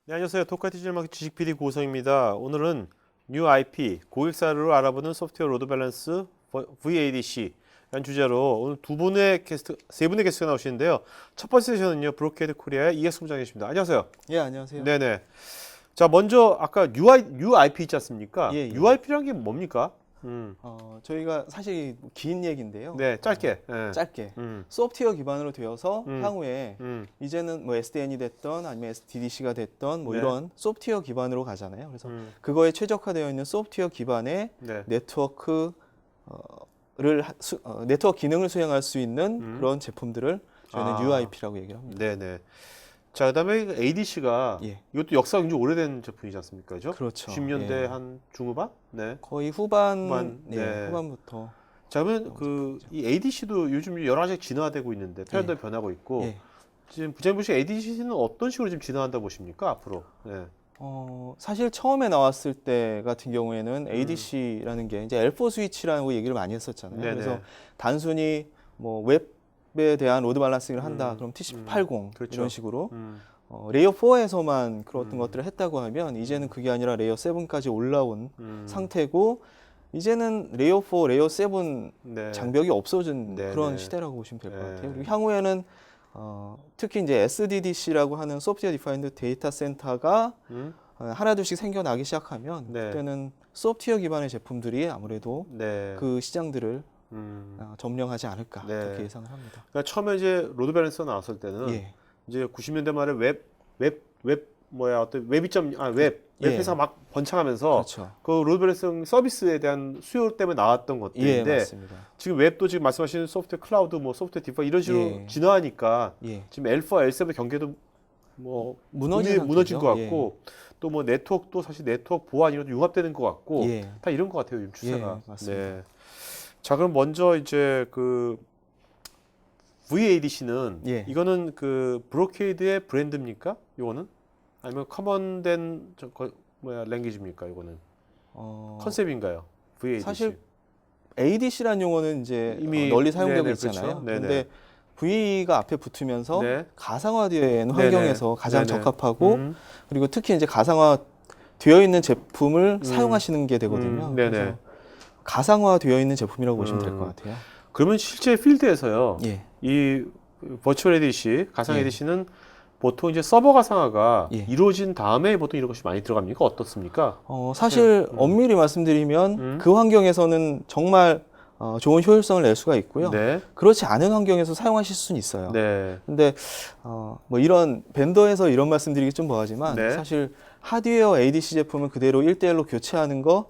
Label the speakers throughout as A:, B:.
A: 네, 안녕하세요. 토카 디지털 마케팅 지식 PD 고성입니다. 오늘은 뉴 IP, 고객사를 알아보는 소프트웨어 로드 밸런스 VADC 라는 주제로 오늘 세 분의 게스트가 나오시는데요. 첫 번째 세션은요, 브로케이드 코리아의 이학수 부장이십니다. 안녕하세요.
B: 예, 안녕하세요.
A: 네네. 자, 먼저 아까 UIP 있지 않습니까?
B: 예, 예.
A: UIP라는 게 뭡니까?
B: 저희가 사실 긴 얘기인데요.
A: 네, 짧게. 네.
B: 짧게.
A: 음,
B: 소프트웨어 기반으로 되어서
A: 음.
B: 향후에 이제는 뭐 SDN이 됐던 아니면 SDDC가 됐던 뭐
A: 네.
B: 이런 소프트웨어 기반으로 가잖아요. 그래서
A: 음,
B: 그거에 최적화되어 있는 소프트웨어 기반의
A: 네.
B: 네트워크 네트워크 기능을 수행할 수 있는 그런 제품들을 저희는
A: 아.
B: UIP라고 얘기를 합니다.
A: 네네. 자, 그다음에 ADC가
B: 예.
A: 이것도 역사가 굉장히 오래된 제품이지 않습니까? 그죠?
B: 그렇죠.
A: 90년대
B: 예.
A: 한 중후반? 네.
B: 거의
A: 후반,
B: 예,
A: 네.
B: 후반부터.
A: 자, 그러면 이 ADC도 요즘 여러 가지 진화되고 있는데 표현도
B: 예.
A: 변하고 있고
B: 예.
A: 지금 부장님 보시기에 ADC는 어떤 식으로 지금 진화한다고 보십니까? 앞으로. 네.
B: 사실 처음에 나왔을 때 같은 경우에는 ADC라는 게 이제 L4 스위치라는 얘기를 많이 했었잖아요.
A: 네네.
B: 그래서 단순히 뭐 웹에 대한 로드 밸런싱을 한다. 그럼 TCP80
A: 그렇죠.
B: 이런 식으로
A: 음,
B: 레이어 4에서만 그런 것들을 했다고 하면 이제는 그게 아니라 레이어 7까지 올라온 상태고 이제는 레이어 4, 레이어 7
A: 네.
B: 장벽이 없어진
A: 네네.
B: 그런 시대라고 보시면 될 것
A: 네.
B: 같아요. 그리고 향후에는 특히 이제 SDDC라고 하는 소프트웨어 디파인드 데이터 센터가
A: 음,
B: 하나둘씩 생겨나기 시작하면
A: 네.
B: 그때는 소프트웨어 기반의 제품들이 아무래도
A: 네.
B: 그 시장들을
A: 음.
B: 점령하지 않을까
A: 네.
B: 그렇게 예상을 합니다.
A: 그러니까 처음에 이제 로드 밸런서 나왔을 때는
B: 예,
A: 이제 90년대 말에 웹
B: 예.
A: 회사가 막 번창하면서
B: 그렇죠.
A: 그 로드 밸런싱 서비스에 대한 수요 때문에 나왔던
B: 예,
A: 것들인데
B: 맞습니다.
A: 지금 웹도 지금 말씀하시는 소프트웨어 클라우드, 뭐 소프트웨어 디파이 이런 식으로
B: 예.
A: 진화하니까
B: 예,
A: 지금 L4, L7 경계도 뭐
B: 무너진
A: 무너진 것
B: 상태죠.
A: 같고 또 뭐 네트워크도 사실 네트워크 보안 이런 것도 융합되는 것 같고
B: 예.
A: 다 이런 것 같아요, 요즘 추세가.
B: 예, 맞습니다.
A: 네. 자, 그럼 먼저 이제 그 VADC는
B: 예.
A: 이거는 그 브로케이드의 브랜드입니까? 이거는 아니면 커먼된 랭귀지입니까? 이거는
B: 어,
A: 컨셉인가요? VADC.
B: 사실 ADC라는 용어는 이제
A: 이미
B: 널리 사용되고
A: 네네,
B: 있잖아요.
A: 그렇죠. 네네.
B: 그런데 V가 앞에 붙으면서
A: 네.
B: 가상화된
A: 네네.
B: 환경에서 가장
A: 네네.
B: 적합하고 그리고 특히 이제 가상화 되어 있는 제품을
A: 음.
B: 사용하시는 게 되거든요.
A: 네네.
B: 그래서 가상화 되어 있는 제품이라고 보시면 될 것 같아요.
A: 그러면 실제 필드에서요.
B: 예.
A: 이 버추얼 ADC, 가상
B: 예.
A: ADC는 보통 이제 서버 가상화가
B: 예.
A: 이루어진 다음에 보통 이런 것이 많이 들어갑니까? 어떻습니까?
B: 사실 엄밀히 말씀드리면 그 환경에서는 정말 좋은 효율성을 낼 수가 있고요.
A: 네.
B: 그렇지 않은 환경에서 사용하실 수는 있어요.
A: 네.
B: 근데 뭐 이런 벤더에서 이런 말씀드리기 좀 뭐하지만
A: 네.
B: 사실 하드웨어 ADC 제품을 그대로 1대1로 교체하는 거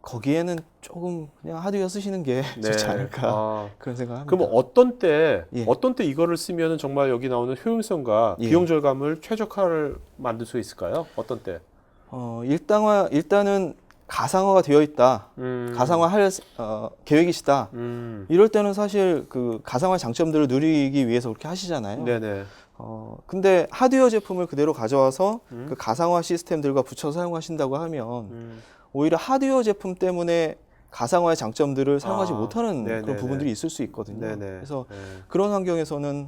B: 거기에는 조금 그냥 하드웨어 쓰시는 게 좋지 않을까
A: 아,
B: 그런 생각합니다.
A: 그럼 어떤 때
B: 예.
A: 이거를 쓰면은 정말 여기 나오는 효용성과
B: 예.
A: 비용 절감을 최적화를 만들 수 있을까요? 어떤 때?
B: 일단은 가상화가 되어 있다. 가상화할 계획이시다. 이럴 때는 사실 그 가상화 장점들을 누리기 위해서 그렇게 하시잖아요.
A: 네네.
B: 근데 하드웨어 제품을 그대로 가져와서 그 가상화 시스템들과 붙여 사용하신다고 하면 오히려 하드웨어 제품 때문에 가상화의 장점들을 사용하지 못하는
A: 네네네.
B: 그런 부분들이 있을 수 있거든요.
A: 네네.
B: 그래서
A: 네.
B: 그런 환경에서는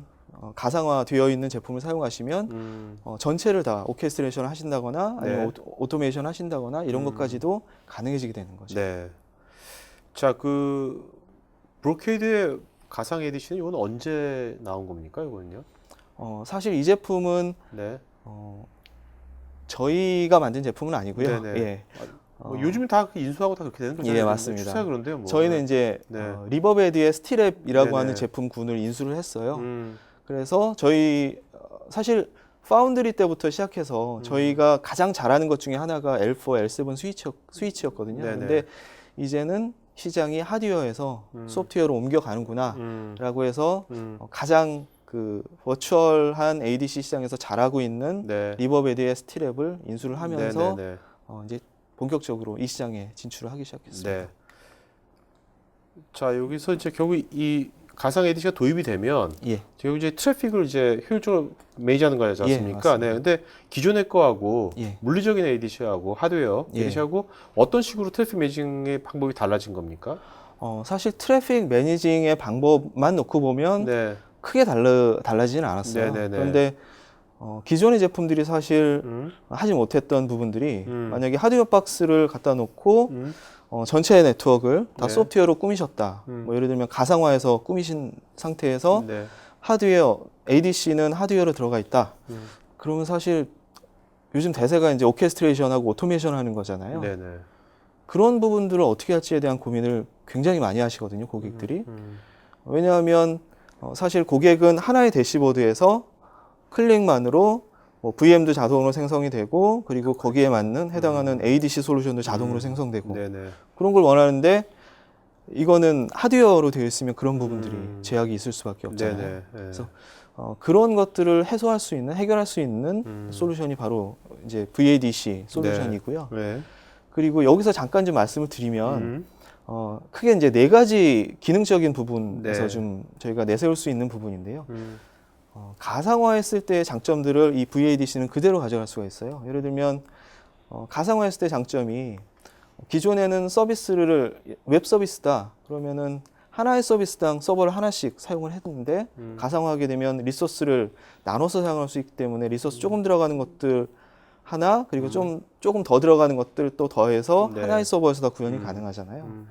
B: 가상화되어 있는 제품을 사용하시면 전체를 다 오케스트레이션 하신다거나 아니면
A: 네.
B: 오토메이션 하신다거나 이런 것까지도 가능해지게 되는 거죠.
A: 네. 자, 그 브로케이드의 가상 에디션 이건 언제 나온 겁니까? 이거는요?
B: 사실 이 제품은
A: 네.
B: 저희가 만든 제품은 아니고요.
A: 네네.
B: 예.
A: 뭐 요즘은 다 인수하고 다 그렇게 되는 거잖아요.
B: 예, 맞습니다.
A: 추세가 그런데요. 뭐.
B: 저희는 이제
A: 네.
B: 리버베드의 스틸앱이라고
A: 네네.
B: 하는 제품군을 인수를 했어요.
A: 음,
B: 그래서 저희 사실 파운드리 때부터 시작해서 저희가 가장 잘하는 것 중에 하나가 L4, L7 스위치였거든요.
A: 네네.
B: 근데 이제는 시장이 하드웨어에서 소프트웨어로 옮겨가는구나라고 해서 가장 그 버추얼한 ADC 시장에서 잘하고 있는
A: 네.
B: 리버베드의 스틸앱을 인수를 하면서
A: 네네네.
B: 이제 본격적으로 이 시장에 진출을 하기 시작했습니다.
A: 네. 자, 여기서 이제 결국 이 가상 에디시가 도입이 되면
B: 예.
A: 결국 이제 트래픽을 이제 효율적으로 매니지하는 거지
B: 예,
A: 않습니까?
B: 맞습니다.
A: 네. 근데 기존의 거하고
B: 예.
A: 물리적인 ADC하고 하드웨어
B: 예.
A: ADC하고 어떤 식으로 트래픽 매니징의 방법이 달라진 겁니까?
B: 사실 트래픽 매니징의 방법만 놓고 보면
A: 네.
B: 크게 달라지진 않았어요.
A: 네네네.
B: 그런데 기존의 제품들이 사실 하지 못했던 부분들이 만약에 하드웨어 박스를 갖다 놓고 전체 네트워크를 다
A: 네.
B: 소프트웨어로 꾸미셨다. 뭐 예를 들면 가상화해서 꾸미신 상태에서
A: 네.
B: 하드웨어 ADC는 하드웨어로 들어가 있다. 그러면 사실 요즘 대세가 이제 오케스트레이션하고 오토메이션 하는 거잖아요.
A: 네네.
B: 그런 부분들을 어떻게 할지에 대한 고민을 굉장히 많이 하시거든요, 고객들이. 왜냐하면 사실 고객은 하나의 대시보드에서 클릭만으로 뭐 VM도 자동으로 생성이 되고 그리고 거기에 맞는 해당하는 ADC 솔루션도 자동으로 생성되고
A: 네네.
B: 그런 걸 원하는데 이거는 하드웨어로 되어 있으면 그런 부분들이 제약이 있을 수밖에 없잖아요.
A: 네네.
B: 그래서 그런 것들을 해소할 수 있는, 해결할 수 있는 솔루션이 바로 이제 VADC 솔루션이고요.
A: 네.
B: 그리고 여기서 잠깐 좀 말씀을 드리면 크게 이제 네 가지 기능적인 부분에서
A: 네.
B: 좀 저희가 내세울 수 있는 부분인데요. 가상화했을 때의 장점들을 이 VADC는 그대로 가져갈 수가 있어요. 예를 들면 가상화했을 때 장점이 기존에는 서비스를 웹 서비스다 그러면은 하나의 서비스당 서버를 하나씩 사용을 했는데 가상화하게 되면 리소스를 나눠서 사용할 수 있기 때문에 리소스 조금 들어가는 것들 하나 그리고 조금 더 들어가는 것들 또 더해서
A: 네.
B: 하나의 서버에서 다 구현이 가능하잖아요.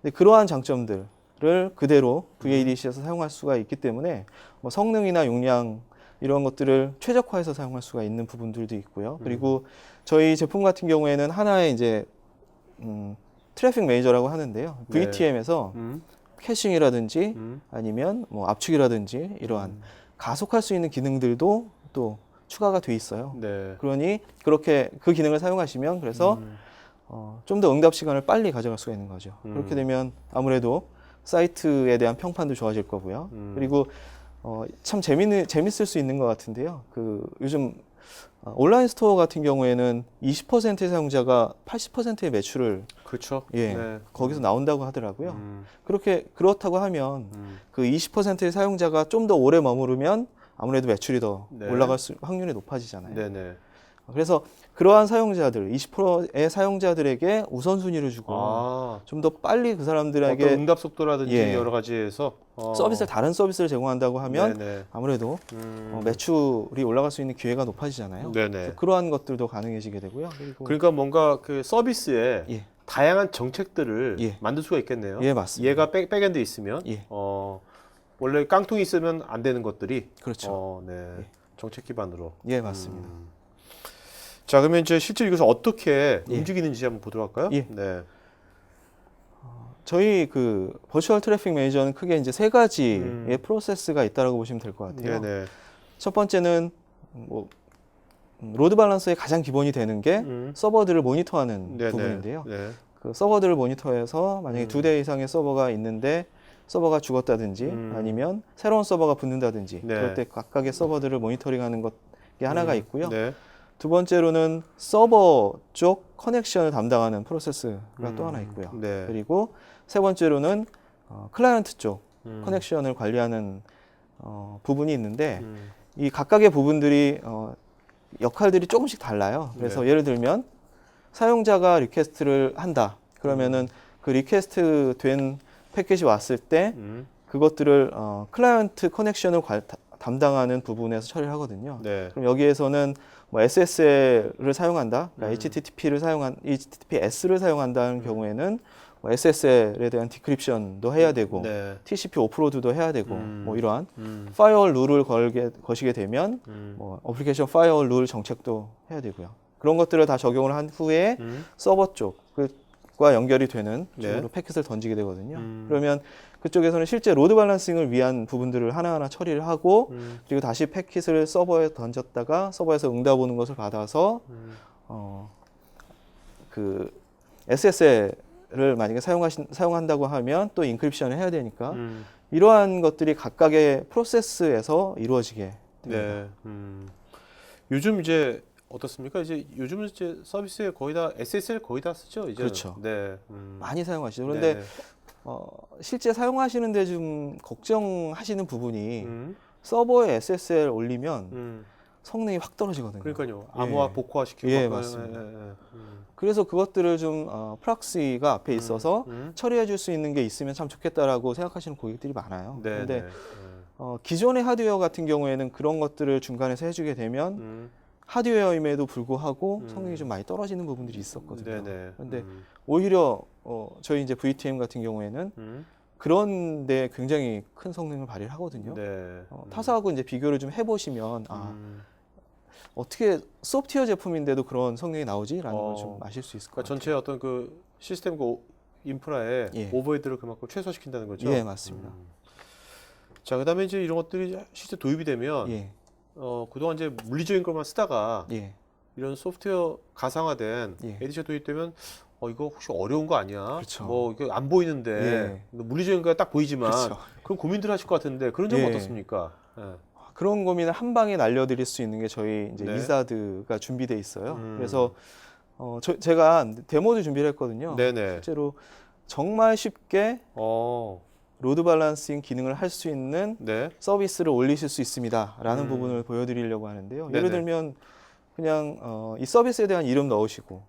B: 근데 그러한 장점들을 그대로 VADC에서 사용할 수가 있기 때문에 뭐 성능이나 용량 이런 것들을 최적화해서 사용할 수가 있는 부분들도 있고요. 그리고 저희 제품 같은 경우에는 하나의 이제 트래픽 매니저라고 하는데요.
A: 네.
B: VTM에서 캐싱이라든지 아니면 뭐 압축이라든지 이러한 가속할 수 있는 기능들도 또 추가가 돼 있어요.
A: 네.
B: 그러니 그렇게 그 기능을 사용하시면 그래서 좀 더 응답 시간을 빨리 가져갈 수가 있는 거죠. 그렇게 되면 아무래도 사이트에 대한 평판도 좋아질 거고요. 그리고 참 재밌을 수 있는 것 같은데요. 그 요즘 온라인 스토어 같은 경우에는 20%의 사용자가 80%의 매출을
A: 그렇죠.
B: 예,
A: 네.
B: 거기서 나온다고 하더라고요. 그렇다고 하면 그 20%의 사용자가 좀 더 오래 머무르면 아무래도 매출이 더
A: 네.
B: 올라갈 확률이 높아지잖아요.
A: 네네.
B: 그래서 그러한 사용자들, 20%의 사용자들에게 우선순위를 주고
A: 아,
B: 좀 더 빨리 그 사람들에게
A: 어떤 응답 속도라든지
B: 예.
A: 여러 가지에서
B: 다른 서비스를 제공한다고 하면
A: 네네.
B: 아무래도 매출이 올라갈 수 있는 기회가 높아지잖아요.
A: 네네.
B: 그래서 그러한 것들도 가능해지게 되고요. 그리고
A: 그러니까 뭔가 그 서비스에
B: 예.
A: 다양한 정책들을
B: 예.
A: 만들 수가 있겠네요.
B: 예, 맞습니다.
A: 얘가 백엔드에 있으면
B: 예.
A: 원래 깡통이 있으면 안 되는 것들이
B: 그렇죠.
A: 네.
B: 예.
A: 정책 기반으로.
B: 예, 맞습니다.
A: 자, 그러면 이제 실제로 이것을 어떻게
B: 예.
A: 움직이는지 한번 보도록 할까요?
B: 예.
A: 네.
B: 저희 그 버추얼 트래픽 매니저는 크게 이제 세 가지의 프로세스가 있다라고 보시면 될 것 같아요.
A: 네네.
B: 첫 번째는 뭐 로드 밸런스의 가장 기본이 되는 게 서버들을 모니터하는
A: 네네.
B: 부분인데요.
A: 네.
B: 그 서버들을 모니터해서 만약에 2대 이상의 서버가 있는데 서버가 죽었다든지 아니면 새로운 서버가 붙는다든지
A: 네.
B: 그럴 때 각각의 서버들을 모니터링하는 것이 하나가 있고요.
A: 네.
B: 두 번째로는 서버 쪽 커넥션을 담당하는 프로세스가 또 하나 있고요.
A: 네.
B: 그리고 세 번째로는 클라이언트 쪽 커넥션을 관리하는 부분이 있는데 이 각각의 부분들이 역할들이 조금씩 달라요. 그래서
A: 네.
B: 예를 들면 사용자가 리퀘스트를 한다. 그러면은 그 리퀘스트 된 패킷이 왔을 때 그것들을 클라이언트 커넥션을 담당하는 부분에서 처리를 하거든요.
A: 네.
B: 그럼 여기에서는 뭐 SSL을 사용한다, 그러니까 HTTPS를 사용한다는 경우에는 뭐 SSL에 대한 디크립션도 해야 되고
A: 네.
B: TCP 오프로드도 해야 되고 뭐 이러한 파이어월 룰을 거시게 되면 뭐 어플리케이션 파이어월 룰 정책도 해야 되고요. 그런 것들을 다 적용을 한 후에 서버 쪽과 연결이 되는 쪽으로
A: 네.
B: 패킷을 던지게 되거든요. 그러면 그쪽에서는 실제 로드 밸런싱을 위한 부분들을 하나하나 처리를 하고 그리고 다시 패킷을 서버에 던졌다가 서버에서 응답 오는 것을 받아서 그 SSL을 만약에 사용한다고 하면 또 인크립션을 해야 되니까 이러한 것들이 각각의 프로세스에서 이루어지게 됩니다.
A: 네. 요즘 이제 어떻습니까? 이제 요즘은 이제 서비스에 거의 다 SSL 거의 다 쓰죠. 이제.
B: 그렇죠.
A: 네.
B: 많이 사용하시죠. 그런데
A: 네.
B: 실제 사용하시는데 좀 걱정하시는 부분이 서버에 SSL 올리면 성능이 확 떨어지거든요.
A: 그러니까요. 암호화 복호화 시키고.
B: 예,
A: 막,
B: 맞습니다.
A: 예.
B: 그래서 그것들을 좀 프락시가 앞에 있어서 처리해 줄 수 있는 게 있으면 참 좋겠다라고 생각하시는 고객들이 많아요.
A: 네.
B: 근데
A: 네.
B: 기존의 하드웨어 같은 경우에는 그런 것들을 중간에서 해주게 되면 하드웨어임에도 불구하고 성능이 좀 많이 떨어지는 부분들이 있었거든요.
A: 네네.
B: 그런데 오히려 저희 이제 VTM 같은 경우에는 그런데 굉장히 큰 성능을 발휘를 하거든요.
A: 네.
B: 타사하고 이제 비교를 좀 해보시면 어떻게 소프트웨어 제품인데도 그런 성능이 나오지라는 걸 좀 아실 수 있을 것
A: 그러니까
B: 같아요.
A: 전체 어떤 그 시스템 그 인프라에
B: 예.
A: 오버헤드를 그만큼 최소화시킨다는 거죠.
B: 예, 맞습니다.
A: 자, 그다음에 이제 이런 것들이 실제 도입이 되면
B: 예,
A: 그동안 이제 물리적인 것만 쓰다가
B: 예,
A: 이런 소프트웨어 가상화된
B: 예.
A: 에디션 도입되면 이거 혹시 어려운 거 아니야?
B: 그렇죠.
A: 뭐 이거 안 보이는데
B: 예.
A: 물리적인 거 딱 보이지만
B: 그렇죠.
A: 그런 고민들 하실 것 같은데 그런 점은
B: 예.
A: 어떻습니까? 예.
B: 그런 고민을 한 방에 날려드릴 수 있는 게 저희 이제
A: 네.
B: 이사드가 준비돼 있어요. 그래서 제가 데모도 준비를 했거든요.
A: 네네.
B: 실제로 정말 쉽게
A: 어,
B: 로드 밸런싱 기능을 할 수 있는
A: 네.
B: 서비스를 올리실 수 있습니다라는 부분을 보여드리려고 하는데요.
A: 네네.
B: 예를 들면 그냥 이 서비스에 대한 이름 넣으시고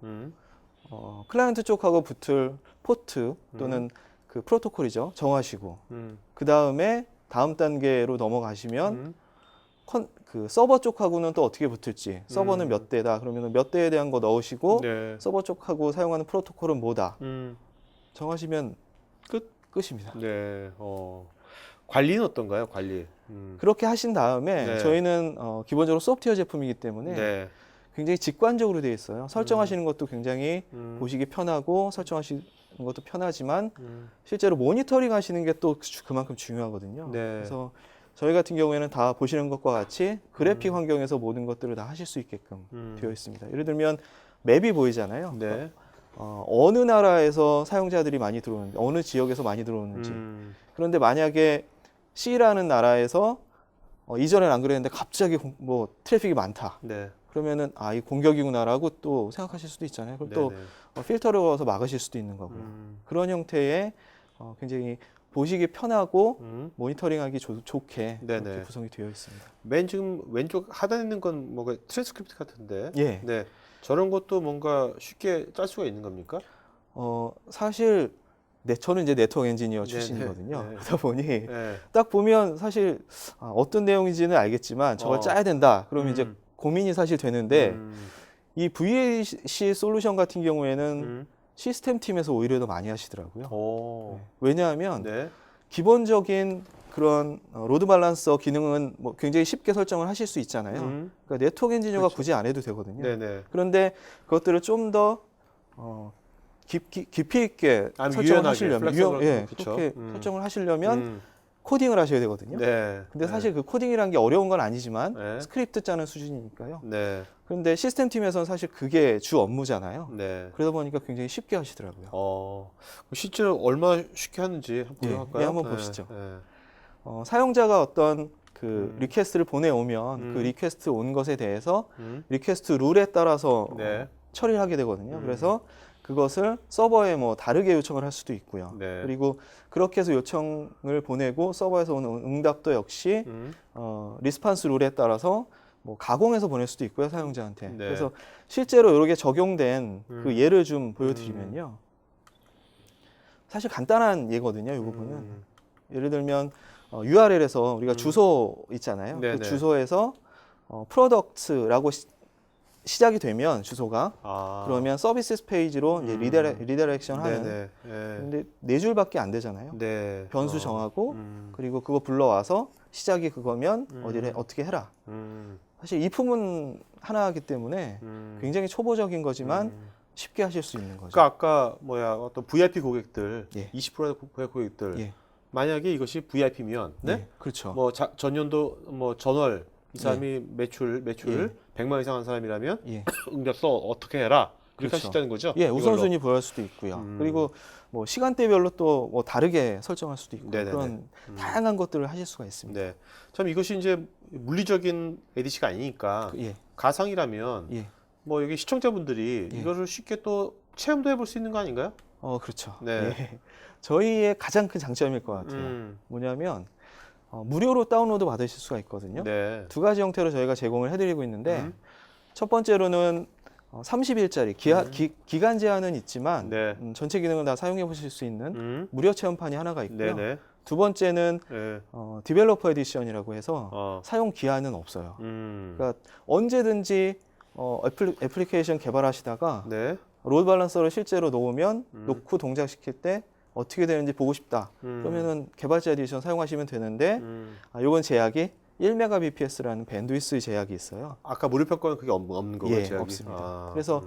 B: 클라이언트 쪽하고 붙을 포트 또는 그 프로토콜이죠 정하시고 그 다음에 다음 단계로 넘어가시면 그 서버 쪽하고는 또 어떻게 붙을지 서버는 몇 대다 그러면 몇 대에 대한 거 넣으시고
A: 네.
B: 서버 쪽하고 사용하는 프로토콜은 뭐다 정하시면 끝입니다.
A: 네. 관리는 어떤가요? 관리.
B: 그렇게 하신 다음에
A: 네.
B: 저희는 기본적으로 소프트웨어 제품이기 때문에
A: 네.
B: 굉장히 직관적으로 되어 있어요. 설정하시는 것도 굉장히 보시기 편하고 설정하시는 것도 편하지만 실제로 모니터링 하시는 게 또 그만큼 중요하거든요.
A: 네.
B: 그래서 저희 같은 경우에는 다 보시는 것과 같이 그래픽 환경에서 모든 것들을 다 하실 수 있게끔 되어 있습니다. 예를 들면 맵이 보이잖아요.
A: 네.
B: 어느 나라에서 사용자들이 많이 들어오는지, 어느 지역에서 많이 들어오는지. 그런데 만약에 C라는 나라에서 이전엔 안 그랬는데 갑자기 뭐 트래픽이 많다.
A: 네.
B: 그러면은 이 공격이구나라고 또 생각하실 수도 있잖아요. 그럼 또 필터를 걸어서 막으실 수도 있는 거고요. 그런 형태의 굉장히 보시기 편하고 모니터링하기 좋게 그렇게 구성이 되어 있습니다.
A: 맨 지금 왼쪽 하단에 있는 건 뭐가 트랜스크립트 같은데.
B: 예.
A: 네. 저런 것도 뭔가 쉽게 짤 수가 있는 겁니까?
B: 사실 저는 이제 네트워크 엔지니어
A: 네,
B: 출신이거든요.
A: 네.
B: 그러다 보니
A: 네.
B: 딱 보면 사실 어떤 내용인지는 알겠지만 저걸 짜야 된다. 그러면 이제 고민이 사실 되는데 이 VAC 솔루션 같은 경우에는 시스템 팀에서 오히려 더 많이 하시더라고요. 네. 왜냐하면
A: 네.
B: 기본적인 그런 로드 밸런서 기능은 뭐 굉장히 쉽게 설정을 하실 수 있잖아요. 그러니까 네트워크 엔지니어가
A: 그렇죠.
B: 굳이 안 해도 되거든요.
A: 네네.
B: 그런데 그것들을 좀 더 깊이 있게 설정을
A: 유연하게,
B: 하시려면
A: 그렇죠.
B: 그렇게 설정을 하시려면 코딩을 하셔야 되거든요.
A: 네.
B: 근데 사실 그 코딩이라는 게 어려운 건 아니지만
A: 네.
B: 스크립트 짜는 수준이니까요.
A: 네.
B: 그런데 시스템 팀에서는 사실 그게 주 업무잖아요.
A: 네.
B: 그러다 보니까 굉장히 쉽게 하시더라고요.
A: 실제로 얼마나 쉽게 하는지 한번 보여할까요?
B: 네, 한번 보시죠. 사용자가 어떤 그 리퀘스트를 보내오면 그 리퀘스트 온 것에 대해서 리퀘스트 룰에 따라서 처리를 하게 되거든요. 그래서 그것을 서버에 뭐 다르게 요청을 할 수도 있고요.
A: 네.
B: 그리고 그렇게 해서 요청을 보내고 서버에서 오는 응답도 역시 리스판스 룰에 따라서 뭐 가공해서 보낼 수도 있고요, 사용자한테.
A: 네.
B: 그래서 실제로 이렇게 적용된 그 예를 좀 보여드리면요. 사실 간단한 예거든요, 이 부분은. 예를 들면 URL에서 우리가 주소 있잖아요.
A: 네네.
B: 그 주소에서 프로덕트라고 시작이 되면 주소가 그러면 서비스 페이지로 이제 리다이렉션 하는.
A: 네네.
B: 근데 4줄밖에 안 되잖아요.
A: 네.
B: 변수 정하고 그리고 그거 불러와서 시작이 그거면 어떻게 해라. 사실 이 부분 하나이기 때문에 굉장히 초보적인 거지만 쉽게 하실 수 있는 거죠.
A: 그러니까 아까 어떤 VIP 고객들,
B: 예.
A: 20%의 VIP 고객들,
B: 예.
A: 만약에 이것이 VIP면, 네?
B: 예, 그렇죠.
A: 뭐 전년도 뭐 전월 이 사람이 매출 100만 이상 한 사람이라면
B: 예.
A: 응답 써 어떻게 해라 이렇게
B: 그렇죠.
A: 할 수 있다는 거죠.
B: 예,
A: 이걸로.
B: 우선순위 부여할 수도 있고요. 그리고 뭐 시간대별로 또 뭐 다르게 설정할 수도 있고
A: 네네네.
B: 그런 다양한 것들을 하실 수가 있습니다.
A: 네. 참 이것이 이제 물리적인 ADC가 아니니까
B: 예,
A: 가상이라면
B: 예,
A: 뭐 여기 시청자분들이
B: 예.
A: 이거를 쉽게 또 체험도 해볼 수 있는 거 아닌가요?
B: 그렇죠.
A: 네.
B: 예. 저희의 가장 큰 장점일 것 같아요. 뭐냐면 무료로 다운로드 받으실 수가 있거든요.
A: 네.
B: 두 가지 형태로 저희가 제공을 해드리고 있는데 첫 번째로는 30일짜리 기간 제한은 있지만
A: 네.
B: 전체 기능을 다 사용해 보실 수 있는 무료 체험판이 하나가 있고요.
A: 네네.
B: 두 번째는
A: 예.
B: 디벨로퍼 에디션이라고 해서
A: 어.
B: 사용 기한은 없어요.
A: 음.
B: 그러니까 언제든지 애플리케이션 개발하시다가
A: 네.
B: 로드 밸런서를 실제로 놓으면
A: 음.
B: 놓고 동작시킬 때 어떻게 되는지 보고 싶다. 그러면은 개발자 에디션 사용하시면 되는데 요건 제약이 1Mbps라는 밴드위스 제약이 있어요.
A: 아까 무료평 거는 그게 없는 거고요,
B: 예,
A: 제약이?
B: 없습니다.
A: 아,
B: 그래서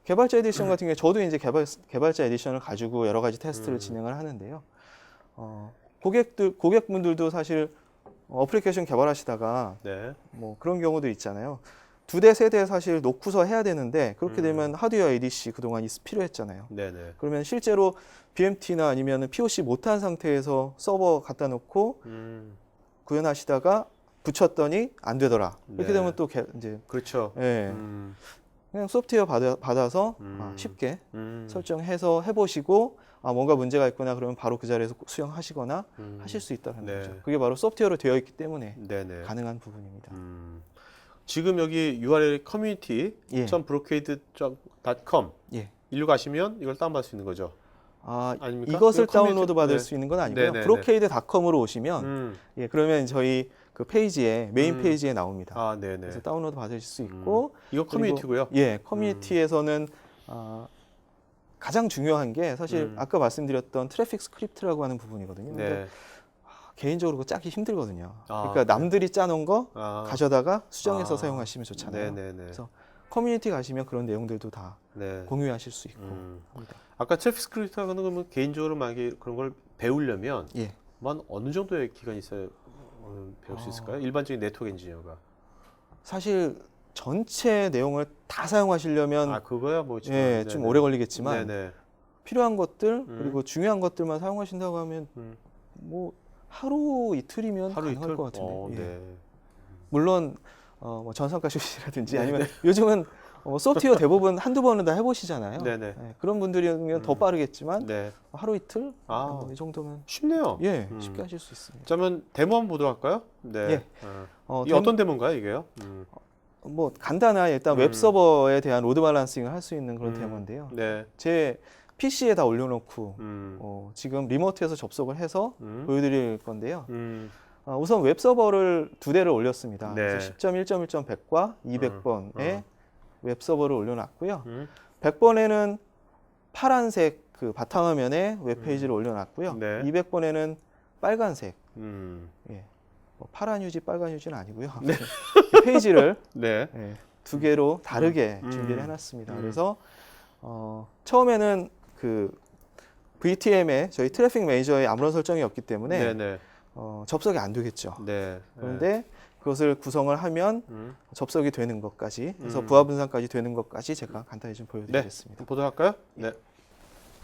B: 개발자 에디션 같은 경우에 저도 이제 개발자 에디션을 가지고 여러 가지 테스트를 진행을 하는데요. 고객분들도 사실 어플리케이션 개발하시다가
A: 네.
B: 뭐 그런 경우도 있잖아요. 2대, 3대 사실 놓고서 해야 되는데 그렇게 되면 하드웨어 ADC 그동안 필요했잖아요.
A: 네네.
B: 그러면 실제로 BMT나 아니면 POC 못한 상태에서 서버 갖다 놓고 구현하시다가 붙였더니 안 되더라. 이렇게
A: 네.
B: 되면 또 이제
A: 그렇죠.
B: 예, 그냥 소프트웨어 받아서 쉽게 설정해서 해보시고 뭔가 문제가 있구나 그러면 바로 그 자리에서 수정하시거나 하실 수 있다는
A: 네.
B: 거죠. 그게 바로 소프트웨어로 되어 있기 때문에
A: 네네.
B: 가능한 부분입니다.
A: 지금 여기 URL
B: 예.
A: community.brocade.com
B: 예.
A: 일로 가시면 이걸 다운받을 수 있는 거죠. 아닙니까?
B: 이것을
A: 이거 커뮤니티-
B: 다운로드 받을
A: 네.
B: 수 있는 건 아니고요.
A: 네네네.
B: 브로케이드.com으로 오시면 예, 그러면 저희 그 페이지에 메인 페이지에 나옵니다.
A: 아, 네네.
B: 그래서 다운로드 받으실 수 있고
A: 이거 커뮤니티고요.
B: 예, 커뮤니티에서는 가장 중요한 게 사실 아까 말씀드렸던 트래픽 스크립트라고 하는 부분이거든요. 근데
A: 네.
B: 개인적으로 그거 짜기 힘들거든요.
A: 아,
B: 그러니까 남들이 짜놓은 거
A: 아,
B: 가져다가 수정해서
A: 아.
B: 사용하시면 좋잖아요.
A: 네네네.
B: 그래서 커뮤니티 가시면 그런 내용들도 다
A: 네.
B: 공유하실 수 있고 합니다.
A: 아까 트래픽 스크립트 하는 거면 개인적으로 만약에 그런 걸 배우려면
B: 예.
A: 만 어느 정도의 기간이 있어야 배울 수 있을까요? 일반적인 네트워크 엔지니어가.
B: 사실 전체 내용을 다 사용하시려면
A: 그거야 뭐 지금.
B: 예,
A: 네네.
B: 좀 오래 걸리겠지만
A: 네네.
B: 필요한 것들 그리고 중요한 것들만 사용하신다고 하면
A: 음.
B: 뭐 하루 이틀이면
A: 하루
B: 가능할
A: 이틀?
B: 것 같은데. 예.
A: 네.
B: 물론 뭐 전산가 출신이라든지 아니면 요즘은 소프트웨어 대부분 한두 번은 다 해보시잖아요.
A: 네네.
B: 예, 그런 분들이면 더 빠르겠지만
A: 네.
B: 하루 이틀 이 정도면
A: 쉽네요.
B: 예, 쉽게 하실 수 있습니다.
A: 그러면 데모 한번 보도록 할까요? 네.
B: 예.
A: 이게 어떤 데모인가요, 이게요?
B: 뭐 간단한 일단 웹 서버에 대한 로드 밸런싱을 할 수 있는 그런 데모인데요.
A: 네.
B: 제 PC에 다 올려놓고 지금 리모트에서 접속을 해서 보여드릴 건데요. 우선 웹 서버를 2대를 올렸습니다.
A: 네.
B: 그래서 10.1.1.100과 200번의 웹 서버를 올려놨고요. 100번에는 파란색 그 바탕화면에 웹 페이지를 올려놨고요.
A: 네.
B: 200번에는 빨간색, 예, 뭐 파란 휴지, 빨간 휴지는 아니고요. 페이지를
A: 네.
B: 예, 2개로 다르게 준비를 해놨습니다. 그래서 처음에는 그 VTM에 저희 트래픽 매니저에 아무런 설정이 없기 때문에
A: 네네.
B: 접속이 안 되겠죠.
A: 네.
B: 그런데 그것을 구성을 하면 접속이 되는 것까지 해서
A: 음.
B: 부하 분산까지 되는 것까지 제가 간단히 좀 보여드리겠습니다.
A: 보도록 할까요? 네.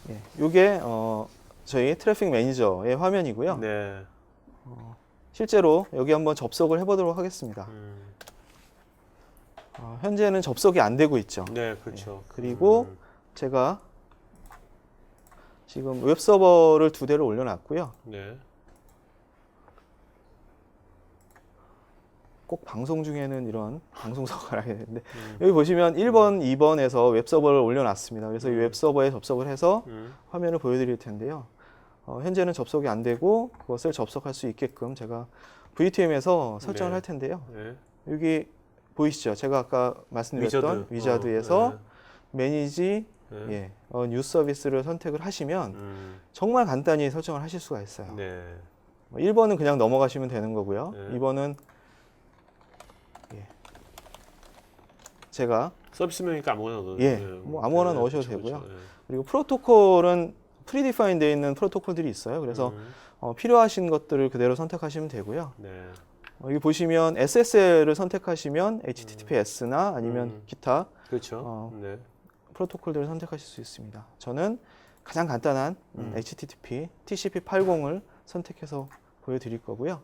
B: 예, 이게 저희 트래픽 매니저의 화면이고요.
A: 네.
B: 실제로 여기 한번 접속을 해보도록 하겠습니다. 현재는 접속이 안 되고 있죠.
A: 네, 그렇죠.
B: 그리고 제가 지금 웹 서버를 2대를 올려놨고요.
A: 네.
B: 꼭 방송 중에는 이런 방송 사고를 하게 되는데 여기 보시면 1번, 2번에서 웹 서버를 올려놨습니다. 그래서 이 웹 서버에 접속을 해서 화면을 보여드릴 텐데요. 현재는 접속이 안 되고 그것을 접속할 수 있게끔 제가 VTM에서 설정을
A: 네.
B: 할 텐데요.
A: 네.
B: 여기 보이시죠? 제가 아까 말씀드렸던 위자드에서 매니지
A: 네.
B: 뉴 서비스를 선택을 하시면 정말 간단히 설정을 하실 수가 있어요.
A: 네.
B: 1번은 그냥 넘어가시면 되는 거고요.
A: 네.
B: 2번은 제가
A: 서비스명이니까 아무거나 넣어도
B: 뭐 아무거나 넣으셔도
A: 그렇죠,
B: 되고요.
A: 그렇죠.
B: 그리고 프로토콜은 프리디파인 되어 있는 프로토콜들이 있어요. 그래서 필요하신 것들을 그대로 선택하시면 되고요.
A: 네.
B: 여기 보시면 SSL을 선택하시면 HTTPS나 아니면 기타
A: 그렇죠. 네.
B: 프로토콜들을 선택하실 수 있습니다. 저는 가장 간단한 HTTP, TCP80을 선택해서 보여드릴 거고요.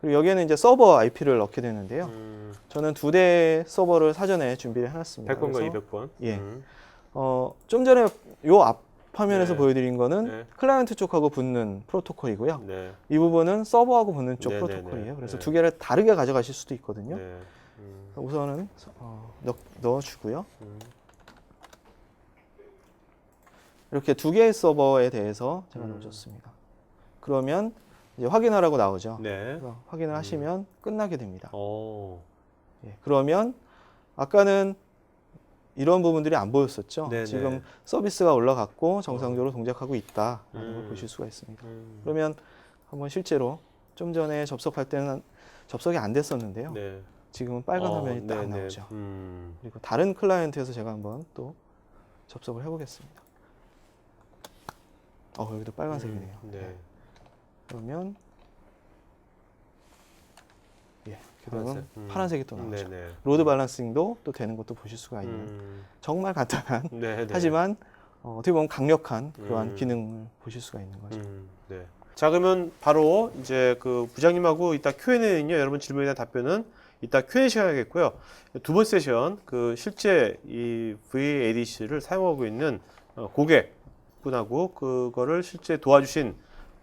B: 그리고 여기에는 이제 서버 IP를 넣게 되는데요. 저는 2대 서버를 사전에 준비를 해놨습니다.
A: 100번과
B: 그래서
A: 200번.
B: 예. 좀 전에 요 앞 화면에서
A: 네.
B: 보여드린 거는
A: 네.
B: 클라이언트 쪽하고 붙는 프로토콜이고요.
A: 네.
B: 이 부분은 서버하고 붙는 쪽
A: 네네네.
B: 프로토콜이에요. 그래서
A: 네.
B: 2개를 다르게 가져가실 수도 있거든요.
A: 네.
B: 우선은 넣어주고요. 이렇게 2개의 서버에 대해서 제가 넣어줬습니다. 그러면 이제 확인하라고 나오죠.
A: 네.
B: 그래서 확인을 하시면 끝나게 됩니다.
A: 오.
B: 예, 그러면 아까는 이런 부분들이 안 보였었죠.
A: 네네.
B: 지금 서비스가 올라갔고 정상적으로 동작하고 있다라는 걸 보실 수가 있습니다. 그러면 한번 실제로 좀 전에 접속할 때는 접속이 안 됐었는데요.
A: 네.
B: 지금은 빨간 화면이 딱
A: 네네.
B: 나오죠. 그리고 다른 클라이언트에서 제가 한번 또 접속을 해보겠습니다. 여기도 빨간색이네요.
A: 네.
B: 그러면 예, 그러면
A: 파란색.
B: 파란색이 또 나오죠.
A: 네네.
B: 로드 밸런싱도 또 되는 것도 보실 수가 있는 정말 간단한
A: 네네.
B: 하지만 어떻게 보면 강력한 그러한
A: 음.
B: 기능을 보실 수가 있는 거죠.
A: 네. 자, 그러면 바로 이제 그 부장님하고 이따 Q&A는요. 여러분 질문에 대한 답변은 이따 Q&A 시간 하겠고요. 두 번째 세션 그 실제 이 VADC를 사용하고 있는 고객분하고 그거를 실제 도와주신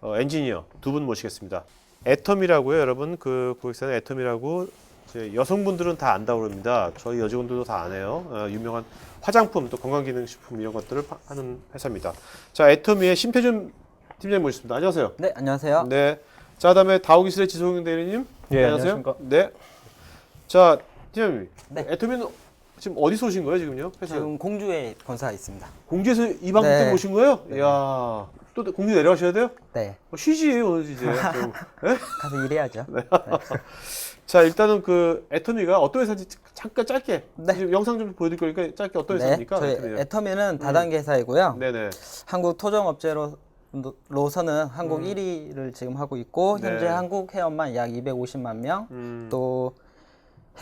A: 엔지니어 두 분 모시겠습니다. 애텀이라고요, 여러분. 그 고객사는 애텀이라고 이제 여성분들은 다 안다고 그럽니다. 저희 여직원들도 다 안 해요. 유명한 화장품 또 건강기능식품 이런 것들을 하는 회사입니다. 자, 애터미의 심태준 팀장님 모셨습니다. 안녕하세요.
C: 네, 안녕하세요.
A: 네. 자, 그다음에 다우기술의 지소영 대리님.
C: 예,
A: 안녕하세요.
C: 안녕하십니까.
A: 네. 자, 팀장님.
C: 네.
A: 애터미는 지금 어디서 오신 거예요, 지금요? 회사.
C: 지금 공주에 본사에 있습니다.
A: 공주에서 이 방송
C: 네.
A: 때문에 오신 거예요?
C: 네.
A: 이야. 또 공주 내려가셔야 돼요?
C: 네,
A: 쉬지 오늘 이제. 좀. 네?
C: 가서 일해야죠.
A: 자, 일단은 그 애터미가 어떤 회사인지 잠깐 짧게
C: 네.
A: 지금 영상 좀 보여드릴 거니까 짧게 어떤
C: 네,
A: 회사입니까?
C: 저희
A: 애터미는?
C: 애터미는 다단계 회사이고요.
A: 네네.
C: 한국 토종업체로서는 한국 1위를 지금 하고 있고
A: 네.
C: 현재 한국 회원만 약 250만 명,
A: 또
C: 또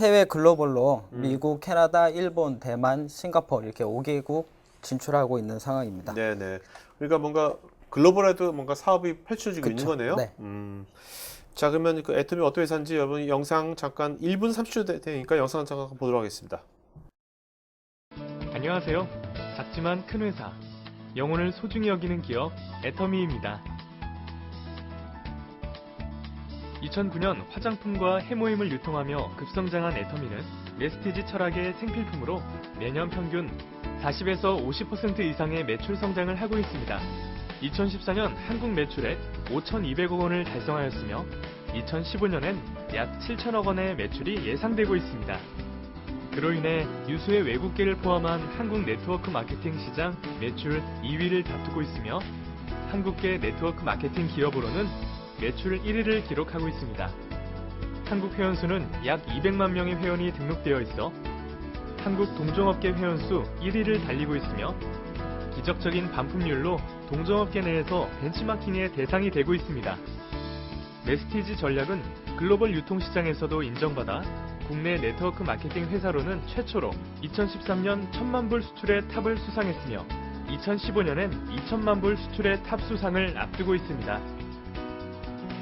C: 해외 글로벌로 미국, 캐나다, 일본, 대만, 싱가포르 이렇게 5개국 진출하고 있는 상황입니다.
A: 네네. 그러니까 뭔가 글로벌에도 뭔가 사업이 펼쳐지고 있는
C: 그쵸.
A: 거네요.
C: 네.
A: 자, 그러면 그 애터미 어떤 회사인지 여러분 영상 잠깐 1분 30초 되니까 영상 잠깐 보도록 하겠습니다.
D: 안녕하세요. 작지만 큰 회사, 영혼을 소중히 여기는 기업 애터미입니다. 2009년 화장품과 해모임을 유통하며 급성장한 애터미는 메스티지 철학의 생필품으로 매년 평균 40에서 50% 이상의 매출 성장을 하고 있습니다. 2014년 한국 매출액 5,200억 원을 달성하였으며 2015년엔 약 7천억 원의 매출이 예상되고 있습니다. 그로 인해 유수의 외국계를 포함한 한국 네트워크 마케팅 시장 매출 2위를 다투고 있으며 한국계 네트워크 마케팅 기업으로는 매출 1위를 기록하고 있습니다. 한국 회원수는 약 200만 명의 회원이 등록되어 있어 한국 동종업계 회원수 1위를 달리고 있으며 기적적인 반품률로 동종업계 내에서 벤치마킹의 대상이 되고 있습니다. 메스티지 전략은 글로벌 유통시장에서도 인정받아 국내 네트워크 마케팅 회사로는 최초로 2013년 1,000만 불 수출의 탑을 수상했으며 2015년엔 2,000만 불 수출의 탑 수상을 앞두고 있습니다.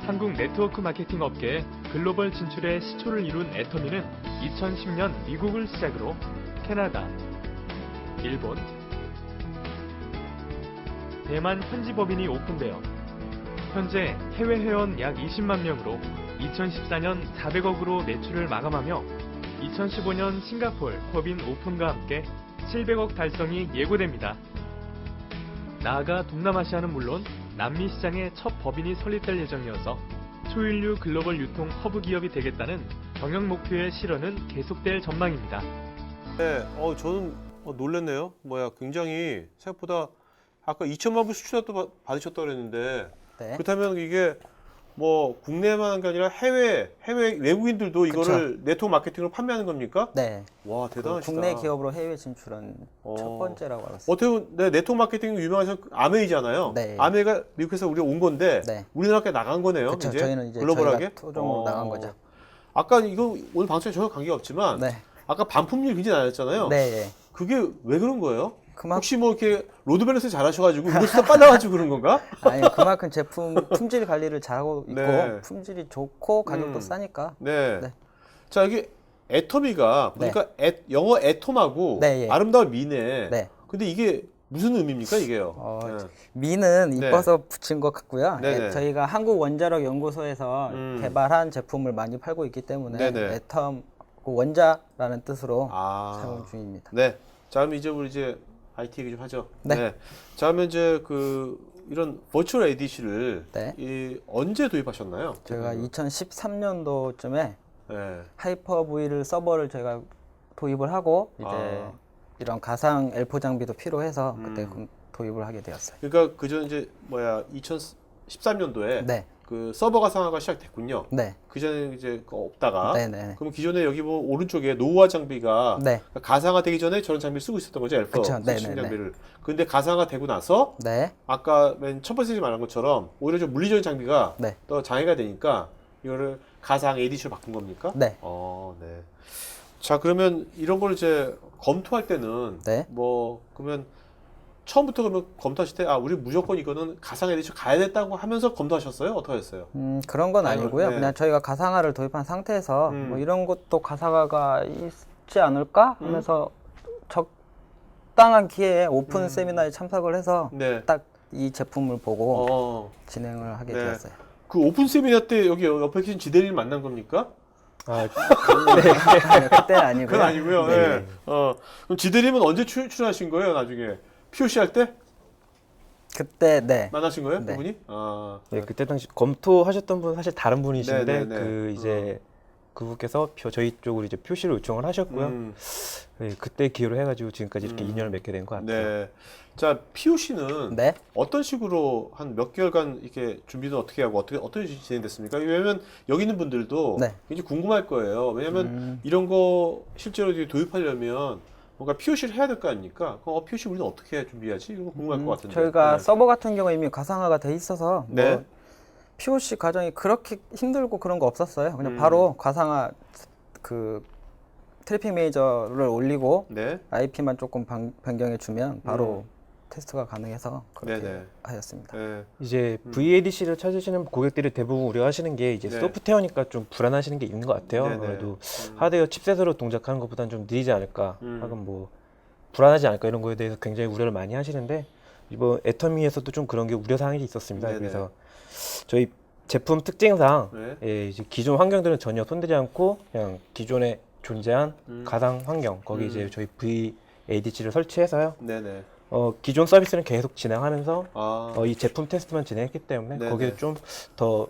D: 한국 네트워크 마케팅 업계의 글로벌 진출의 시초를 이룬 애터미는 2010년 미국을 시작으로 캐나다, 일본, 대만 현지 법인이 오픈되어 현재 해외 회원 약 20만 명으로 2014년 400억으로 매출을 마감하며 2015년 싱가포르 법인 오픈과 함께 700억 달성이 예고됩니다. 나아가 동남아시아는 물론 남미 시장에 첫 법인이 설립될 예정이어서 초일류 글로벌 유통 허브 기업이 되겠다는 경영 목표의 실현은 계속될 전망입니다.
A: 네, 저는 놀랐네요. 굉장히 생각보다 아까 2천만 불 수출도 받으셨다고 그랬는데
C: 네.
A: 그렇다면 이게 뭐 국내만 한 게 아니라 해외 외국인들도 이거를 네트워크 마케팅으로 판매하는 겁니까?
C: 네.
A: 와, 대단하시다.
C: 국내 기업으로 해외 진출한 첫 번째라고 알았습니다.
A: 어떻게 보면 네트워크 마케팅 유명하신 아메이잖아요.
C: 네.
A: 아메이가 미국에서 우리가 온 건데
C: 네.
A: 우리나라에 나간 거네요.
C: 그쵸,
A: 이제
C: 저희는 이제
A: 글로벌하게
C: 저희가 토종으로 나간 거죠.
A: 아까 이거 오늘 방송에 전혀 관계가 없지만
C: 네.
A: 아까 반품률 굉장히 낮았잖아요.
C: 네. 네.
A: 그게 왜 그런 거예요?
C: 그만큼
A: 혹시 뭐 이렇게 로드 밸런스 잘하셔가지고 이것도 빨라가지고 그런 건가?
C: 아니 그만큼 제품 품질 관리를 잘하고 있고
A: 네.
C: 품질이 좋고 가격도 싸니까.
A: 네.
C: 네.
A: 자, 여기 애터미가 보니까 영어 애톰하고
C: 네, 예.
A: 아름다운 미네.
C: 네.
A: 근데 이게 무슨 의미입니까, 이게요? 네.
C: 미는
A: 네.
C: 이뻐서 붙인 것 같고요.
A: 네네.
C: 저희가 한국 원자력 연구소에서 개발한 제품을 많이 팔고 있기 때문에
A: 네네.
C: 애텀 그 원자라는 뜻으로
A: 아.
C: 사용 중입니다.
A: 네. 자, 그럼 이제 우리 IT 얘기 좀 하죠.
C: 네.
A: 자, 그러면 이제 이런 버추얼 ADC를
C: 네.
A: 언제 도입하셨나요?
C: 제가 2013년도쯤에
A: 네.
C: 하이퍼V를 서버를 제가 도입을 하고 이제 이런 가상 L4 장비도 필요해서 그때 도입을 하게 되었어요.
A: 그러니까 그전 이제 2013년도에
C: 네.
A: 그 서버 가상화가 시작됐군요.
C: 네.
A: 그 전에 이제 없다가.
C: 네네.
A: 그럼 기존에 여기 보면 오른쪽에 노후화 장비가
C: 네.
A: 가상화되기 전에 저런 장비를 쓰고 있었던 거죠, L4
C: 그쵸.
A: 스위칭
C: 네네네.
A: 장비를. 근데 가상화되고 나서
C: 네.
A: 아까 맨 첫 번째 말한 것처럼 오히려 좀 물리적인 장비가
C: 네.
A: 더 장애가 되니까 이거를 가상 ADC로 바꾼 겁니까?
C: 네.
A: 네. 자, 그러면 이런 걸 이제 검토할 때는
C: 네.
A: 그러면 처음부터 그러면 검토하실 때 우리 무조건 이거는 가상 ADC 가야 됐다고 하면서 검토하셨어요? 어떻게 했어요?
C: 그런 건
A: 아니요,
C: 아니고요.
A: 네.
C: 그냥 저희가 가상화를 도입한 상태에서 뭐 이런 것도 가상화가 있지 않을까 하면서 적당한 기회에 오픈 세미나에 참석을 해서
A: 네.
C: 딱 이 제품을 보고
A: 어,
C: 진행을 하게
A: 네.
C: 되었어요.
A: 그 오픈 세미나 때 여기 옆에 계신 지대리를 만난 겁니까?
C: 아니, 그때 아니고요.
A: 그건 아니고요.
C: 네.
A: 네. 그럼 지대리는 언제 출연하신 거예요? 나중에 POC 할 때
C: 그때 네.
A: 만나신 거예요?
C: 네.
A: 그분이?
E: 네, 그때 당시 검토하셨던 분 사실 다른 분이신데
A: 네네네.
E: 그 이제 그분께서 저희 쪽으로 이제 표시를 요청을 하셨고요. 네, 그때 기회로 해가지고 지금까지 이렇게 인연을 맺게 된 것 같아요.
A: 네. 자, POC는
C: 네.
A: 어떤 식으로 한 몇 개월간 이렇게 준비는 어떻게 하고 어떻게 진행됐습니까? 왜냐면 여기 있는 분들도
C: 네.
A: 굉장히 궁금할 거예요. 왜냐면 이런 거 실제로 도입하려면 뭔가 POC를 해야 될 거 아닙니까? 그럼 POC 우리는 어떻게 준비하지? 이런 거 궁금할 것 같은데.
C: 저희가
A: 네.
C: 서버 같은 경우 이미 가상화가 돼 있어서
A: 네.
C: 뭐 POC 과정이 그렇게 힘들고 그런 거 없었어요. 그냥 바로 가상화 그 트래픽 매니저를 올리고
A: 네.
C: IP만 조금 변경해 주면 바로 테스트가 가능해서 그렇게
A: 네네.
C: 하였습니다.
A: 네.
E: 이제 VADC를 찾으시는 고객들이 대부분 우려하시는 게 이제
A: 네.
E: 소프트웨어니까 좀 불안하시는 게 있는 것 같아요.
A: 네네.
E: 아무래도 하드웨어 칩셋으로 동작하는 것보다는 좀 느리지 않을까, 혹은 뭐 불안하지 않을까 이런 거에 대해서 굉장히 우려를 많이 하시는데 이번 애터미에서도 좀 그런 게 우려 사항이 있었습니다.
A: 네네.
E: 그래서 저희 제품 특징상
A: 네.
E: 예, 이제 기존 환경들은 전혀 손대지 않고 그냥 기존에 존재한 가상 환경 거기 이제 저희 VADC를 설치해서요.
A: 네네.
E: 기존 서비스는 계속 진행하면서
A: 아.
E: 이 제품 테스트만 진행했기 때문에
A: 네네.
E: 거기에 좀 더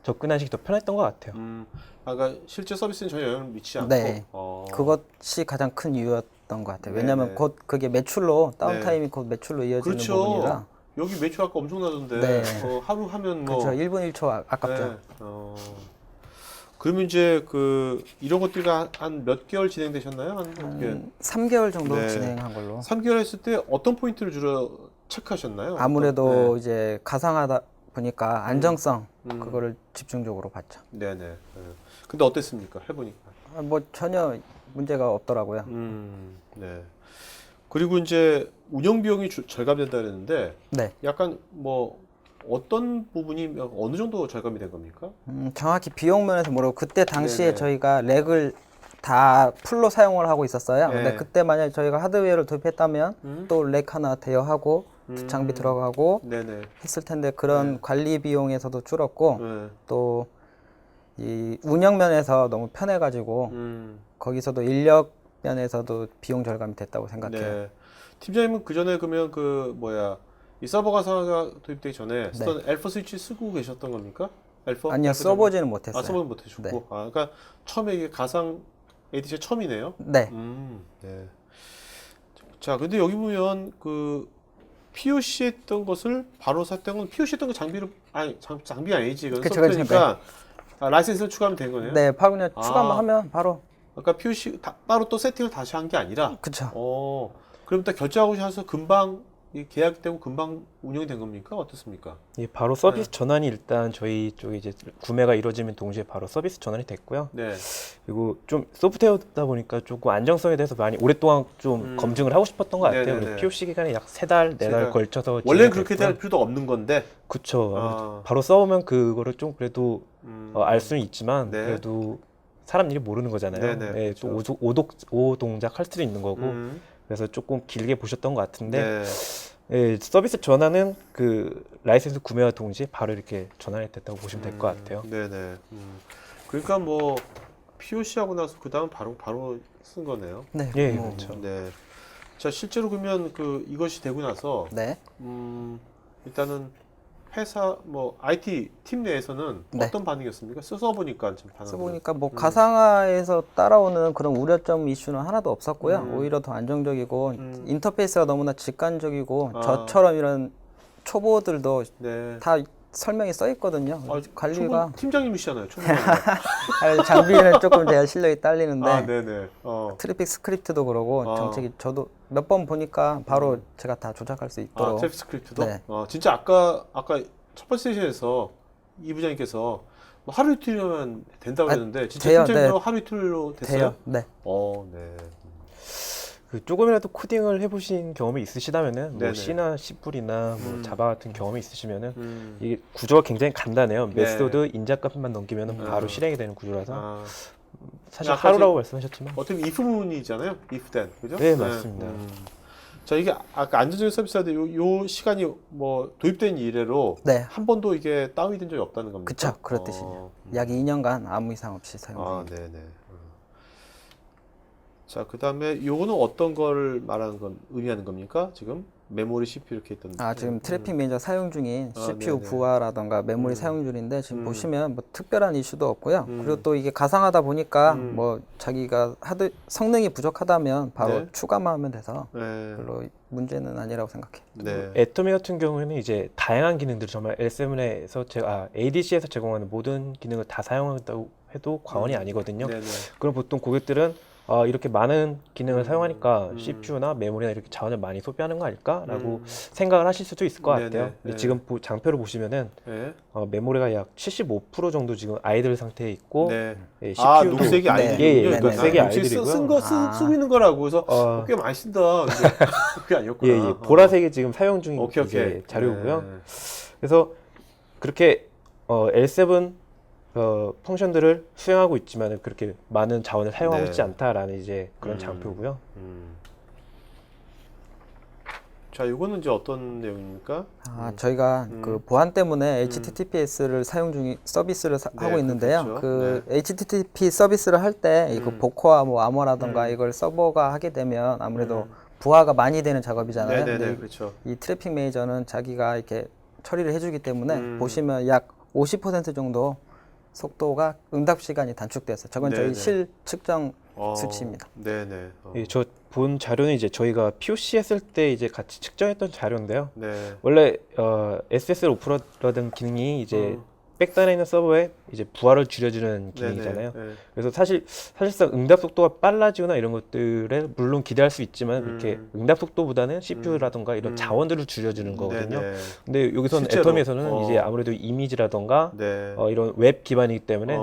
E: 접근하시기 더 편했던 것 같아요.
A: 그러니까 실제 서비스는 전혀 영향을 미치지 않고.
C: 네. 그것이 가장 큰 이유였던 것 같아요. 왜냐하면
A: 네네.
C: 곧 그게 매출로
A: 네.
C: 다운타임이 곧 매출로 이어지는
A: 그렇죠.
C: 부분이라
A: 여기 매출 아까 엄청나던데.
C: 네.
A: 하루 하면 뭐.
C: 그렇죠. 1분 1초 아깝죠.
A: 네. 그러면 이제 이런 것들이 한 몇 개월 진행되셨나요? 한 몇 개월?
C: 3개월 정도
A: 네.
C: 진행한 걸로.
A: 3개월 했을 때 어떤 포인트를 주로 체크하셨나요?
C: 아무래도
A: 네.
C: 이제 가상하다 보니까 안정성 그거를 집중적으로 봤죠.
A: 네네. 네. 근데 어땠습니까? 해보니까.
C: 뭐 전혀 문제가 없더라고요.
A: 네. 그리고 이제 운영 비용이 절감된다 그랬는데
C: 네.
A: 약간 뭐 어떤 부분이 어느 정도 절감이 된 겁니까?
C: 정확히 비용 면에서 모르고 그때 당시에
A: 네네.
C: 저희가 렉을 다 풀로 사용을 하고 있었어요.
A: 네.
C: 근데 그때 만약에 저희가 하드웨어를 도입했다면 또 렉 하나 대여하고 장비 들어가고
A: 네네.
C: 했을 텐데 그런 관리 비용에서도 줄었고
A: 네.
C: 또 이 운영 면에서 너무 편해가지고 거기서도 인력 면에서도 비용 절감이 됐다고 생각해요.
A: 네. 팀장님은 그 전에 그러면 이 서버 가상화가 도입되기 전에 쓰던 L4 스위치 쓰고 계셨던 겁니까? L4?
C: 아니요, 써보지는 못했어요.
A: 써보는 못 해주고.
C: 네.
A: 그러니까 처음에 이게 가상 ADC 처음이네요.
C: 네.
A: 네. 자, 근데 여기 보면 POC 했던 것을 바로 샀던 건 POC 했던 거 장비 아니지. 이건
C: 그쵸,
A: 소프트니까 라이센스를 추가하면 된 거네요.
C: 네, 그냥 추가만 하면 바로.
A: 아까 POC 따로 또 세팅을 다시 한 게 아니라.
C: 그쵸.
A: 그럼 딱 결제하고 나서 금방 계약되고 금방 운영이 된 겁니까? 어떻습니까?
E: 예, 바로 서비스 전환이 일단 저희 쪽에 이제 구매가 이루어지면 동시에 바로 서비스 전환이 됐고요.
A: 네.
E: 그리고 좀 소프트웨어다 보니까 조금 안정성에 대해서 많이 오랫동안 좀 검증을 하고 싶었던 것 같아요.
A: 네네네.
E: 그래서 POC 기간이 약 3달, 4달 걸쳐서
A: 원래는 그렇게 될 필요도 없는 건데.
E: 그쵸. 바로 써보면 그거를 좀 그래도 알 수는 있지만
A: 네.
E: 그래도 사람 일이 모르는 거잖아요.
A: 네네,
E: 예,
A: 그렇죠.
E: 또 오동작 할 수도 있는 거고 그래서 조금 길게 보셨던 것 같은데
A: 네.
E: 예, 서비스 전환은 그 라이센스 구매와 동시에 바로 이렇게 전환이 됐다고 보시면 될 것 같아요.
A: 네네. 그러니까 POC 하고 나서 그 다음 바로 쓴 거네요.
C: 네.
E: 예,
C: 뭐
E: 그렇죠.
A: 네. 자, 실제로 그러면 그 이것이 되고 나서
C: 네.
A: 일단은 회사 뭐 IT 팀 내에서는
C: 네.
A: 어떤 반응이었습니까? 써보니까 좀 반응.
C: 써보니까 뭐 가상화에서 따라오는 그런 우려점 이슈는 하나도 없었고요. 오히려 더 안정적이고 인터페이스가 너무나 직관적이고
A: 아.
C: 저처럼 이런 초보들도
A: 네.
C: 다 설명이 써 있거든요. 관리가
A: 초보 팀장님이시잖아요. 초보님.
C: 장비는 조금 제가 실력이 딸리는데
A: 아, 네네.
C: 트래픽 스크립트도 그러고
A: 아.
C: 정책이 저도 몇 번 보니까 바로 제가 다 조작할 수
A: 아,
C: 있도록.
A: 트래픽 스크립트도?
C: 네.
A: 진짜 아까 첫 번째 세션에서 이 부장님께서 뭐 하루 이틀이면 된다고
C: 아,
A: 했는데 진짜
C: 돼요,
A: 팀장님도
C: 네.
A: 하루 이틀로 됐어요?
C: 돼요. 네.
A: 네.
E: 그 조금이라도 코딩을 해보신 경험이 있으시다면은 뭐
A: 네네.
E: C나 C++이나 뭐 자바 같은 경험이 있으시면은
A: 음.
E: 이게 구조가 굉장히 간단해요.
A: 네.
E: 메소드 인자값만 넘기면은 바로 실행이 되는 구조라서
A: 아,
E: 사실
A: 아까
E: 하루라고 말씀하셨지만
A: 어떻게 if문이잖아요. if then. 그죠?
E: 네, 맞습니다.
A: 자, 이게 아까 안전적인 서비스인데 요 시간이 뭐 도입된 이래로
C: 네.
A: 한 번도 이게 다운이 된 적이 없다는 겁니까?
C: 그쵸. 그렇듯이요. 약 2년간 아무 이상 없이 사용 중입니다.
A: 네네. 자, 그 다음에 요거는 어떤 걸 말하는 건, 의미하는 겁니까? 지금? 메모리, CPU 이렇게 있던.
C: 지금 트래픽 매니저 사용 중인 CPU
A: 네네.
C: 부하라던가 메모리 사용 중인데 지금 보시면 뭐 특별한 이슈도 없고요.
A: 음.
C: 그리고 또 이게 가상하다 보니까 뭐 자기가 성능이 부족하다면 바로
A: 네.
C: 추가만 하면 돼서
A: 네.
C: 별로 문제는 아니라고 생각해요.
A: 네.
E: 애터미 같은 경우에는 이제 다양한 기능들 정말 L7에서 ADC에서 제공하는 모든 기능을 다 사용한다고 해도 과언이 아니거든요.
A: 네네.
E: 그럼 보통 고객들은 이렇게 많은 기능을 사용하니까 CPU나 메모리나 이렇게 자원을 많이 소비하는 거 아닐까라고 생각을 하실 수도 있을 것
A: 네네.
E: 같아요. 근데
A: 네.
E: 지금 장표를 보시면은
A: 네.
E: 메모리가 약 75% 정도 지금 아이들 상태에 있고
A: 네.
E: 예, CPU도
A: 녹색이
C: 네.
A: 아이들이군요.
E: 예, 예,
A: 그러니까
E: 녹색이
A: 혹시
E: 아이들이고요.
A: 쓴거 쓰고 있는 거라고 해서 꽤 많이 쓴다. 근데 그게 아니었구나.
E: 예, 보라색이 지금 사용 중인
A: 오케이.
E: 이제 자료고요.
A: 네.
E: 그래서 그렇게 L7 펑션들을 수행하고 있지만 그렇게 많은 자원을 사용하고
A: 네.
E: 있지 않다라는 이제 그런 장표고요.
A: 자, 이거는 이제 어떤 내용입니까?
C: 저희가 그 보안 때문에 HTTPS를 사용 중인 서비스를
A: 네,
C: 하고 있는데요.
A: 그렇죠.
C: 그 HTTP 서비스를 할 때 이거 보코와 뭐 아머라던가 이걸 서버가 하게 되면 아무래도 부하가 많이 되는 작업이잖아요.
A: 네네네,
C: 근데
A: 그렇죠.
C: 이 트래픽 매니저는 자기가 이렇게 처리를 해주기 때문에 보시면 약 50% 정도 속도가 응답 시간이 단축돼서 저건
A: 네네.
C: 저희 실 측정 수치입니다.
A: 네네.
E: 예, 저 본 자료는 이제 저희가 POC 했을 때 이제 같이 측정했던 자료인데요.
A: 네.
E: 원래 SSL 오프로드라는 기능이 이제 백단에 있는 서버에 이제 부하를 줄여주는 기능이잖아요.
A: 네네. 네.
E: 그래서 사실상 응답 속도가 빨라지거나 이런 것들에 물론 기대할 수 있지만 이렇게 응답 속도보다는 CPU라던가 이런 자원들을 줄여주는 거거든요.
A: 네네.
E: 근데 여기서는
A: 실제로?
E: 애터미에서는 이제 아무래도 이미지라던가
A: 네.
E: 이런 웹 기반이기 때문에